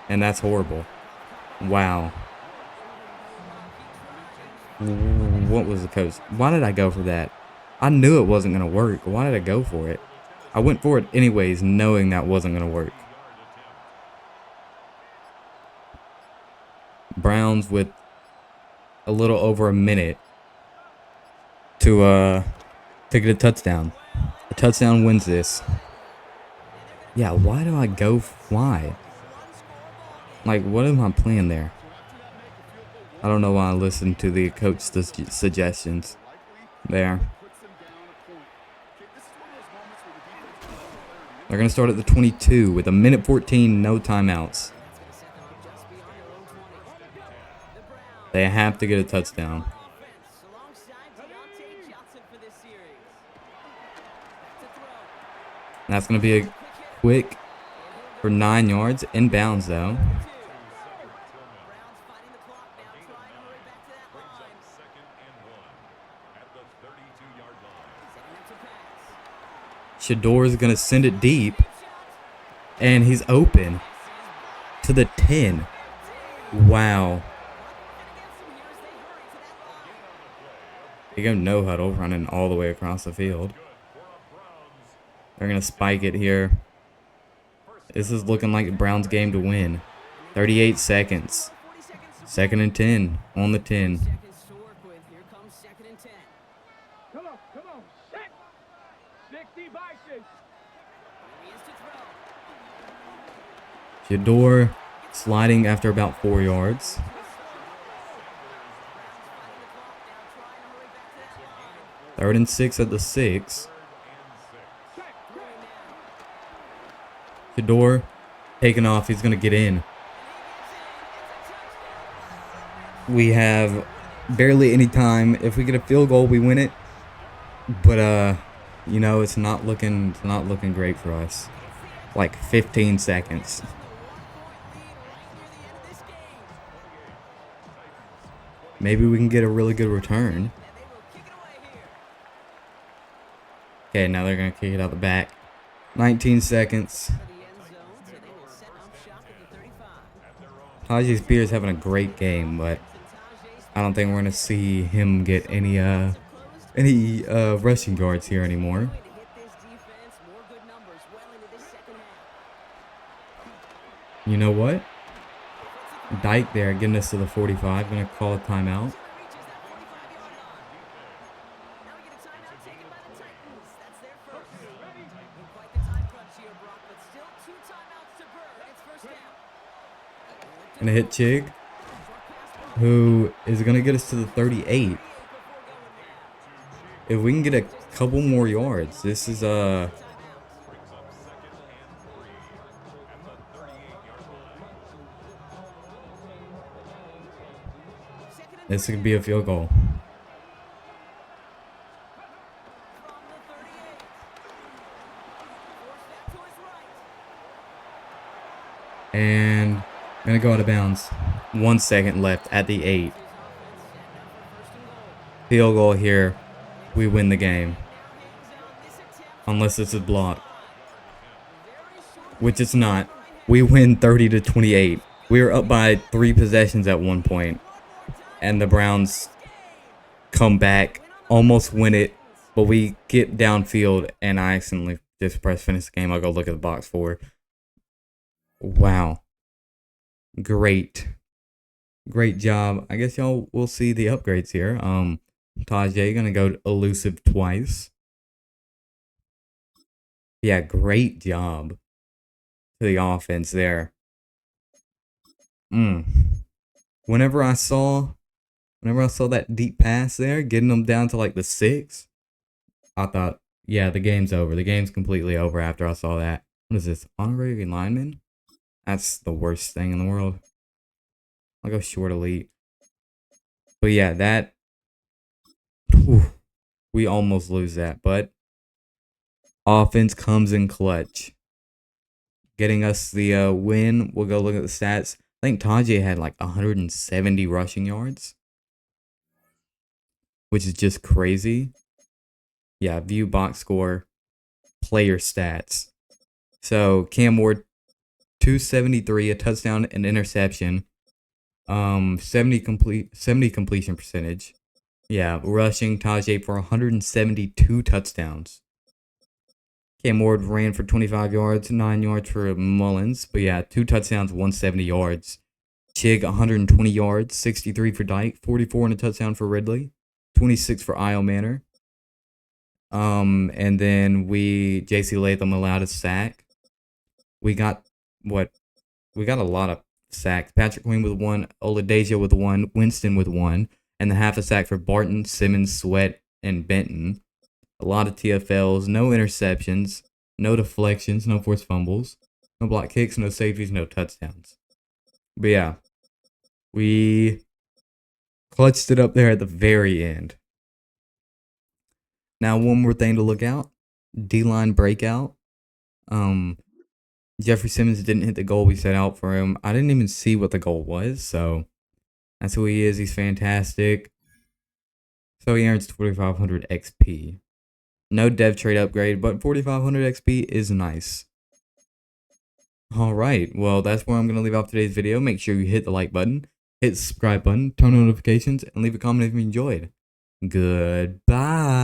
And that's horrible. Wow. What was the coach? Why did I go for that? I knew it wasn't going to work. Why did I go for it? I went for it anyways, knowing that wasn't going to work. Browns with a little over a minute to get a touchdown. A touchdown wins this. Yeah, why do I go fly? Like, what am I playing there? I don't know why I listened to the coach's suggestions there. They're going to start at the 22 with 1:14, no timeouts. They have to get a touchdown. That's going to be a quick for 9 yards. Inbounds, though. Shador is going to send it deep. And he's open to the 10. Wow. They go no huddle, running all the way across the field. They're going to spike it here. This is looking like the Browns' game to win. 38 seconds. 2nd and 10 on the 10. Shador sliding after about 4 yards. Third and 6 at the 6. Shador taking off. He's going to get in. We have barely any time. If we get a field goal, we win it. But you know, it's not looking great for us. Like 15 seconds. maybe we can get a really good return. Okay, now they're going to kick it out the back. 19 seconds. Tajay Spears having a great game, but I don't think we're going to see him get any rushing yards here anymore. You know what? Dyke there getting us to the 45. Going to call a timeout. Going to hit Chig, who is going to get us to the 38. If we can get a couple more yards, this is this could be a field goal. And gonna go out of bounds. 1 second left at the 8. Field goal here. We win the game. Unless this is blocked. Which it's not. We win 30-28. We were up by 3 possessions at one point. And the Browns come back, almost win it, but we get downfield, and I accidentally just press finish the game. I'll go look at the box score. Wow. Great job. I guess y'all will see the upgrades here. Tajay gonna go elusive twice. Yeah, great job to the offense there. Whenever I saw that deep pass there, getting them down to like the 6, I thought, yeah, the game's over. The game's completely over after I saw that. What is this? Honorary lineman? That's the worst thing in the world. I'll go short elite. But yeah, that... Whew, we almost lose that, but offense comes in clutch, getting us the win. We'll go look at the stats. I think Tajay had like 170 rushing yards, which is just crazy. Yeah, view box score, player stats. So Cam Ward, 273, a touchdown, an interception. 70 completion percentage. Yeah, rushing Tajay for 172 touchdowns. Cam Ward ran for 25 yards, 9 yards for Mullins. But yeah, 2 touchdowns, 170 yards. Chig, 120 yards, 63 for Dyke, 44 and a touchdown for Ridley, 26 for Isle Manor. And then J.C. Latham allowed a sack. We got a lot of sacks. Patrick Queen with 1, Oladeja with 1, Winston with 1, and the half a sack for Barton, Simmons, Sweat, and Benton. A lot of TFLs, no interceptions, no deflections, no forced fumbles, no block kicks, no safeties, no touchdowns. But yeah, we clutched it up there at the very end. Now, one more thing to look out. D-line breakout. Jeffrey Simmons didn't hit the goal we set out for him. I didn't even see what the goal was, so that's who he is. He's fantastic. So he earns 4,500 XP. No dev trade upgrade, but 4,500 XP is nice. Alright, well, that's where I'm going to leave off today's video. Make sure you hit the like button, hit the subscribe button, turn on notifications, and leave a comment if you enjoyed. Goodbye.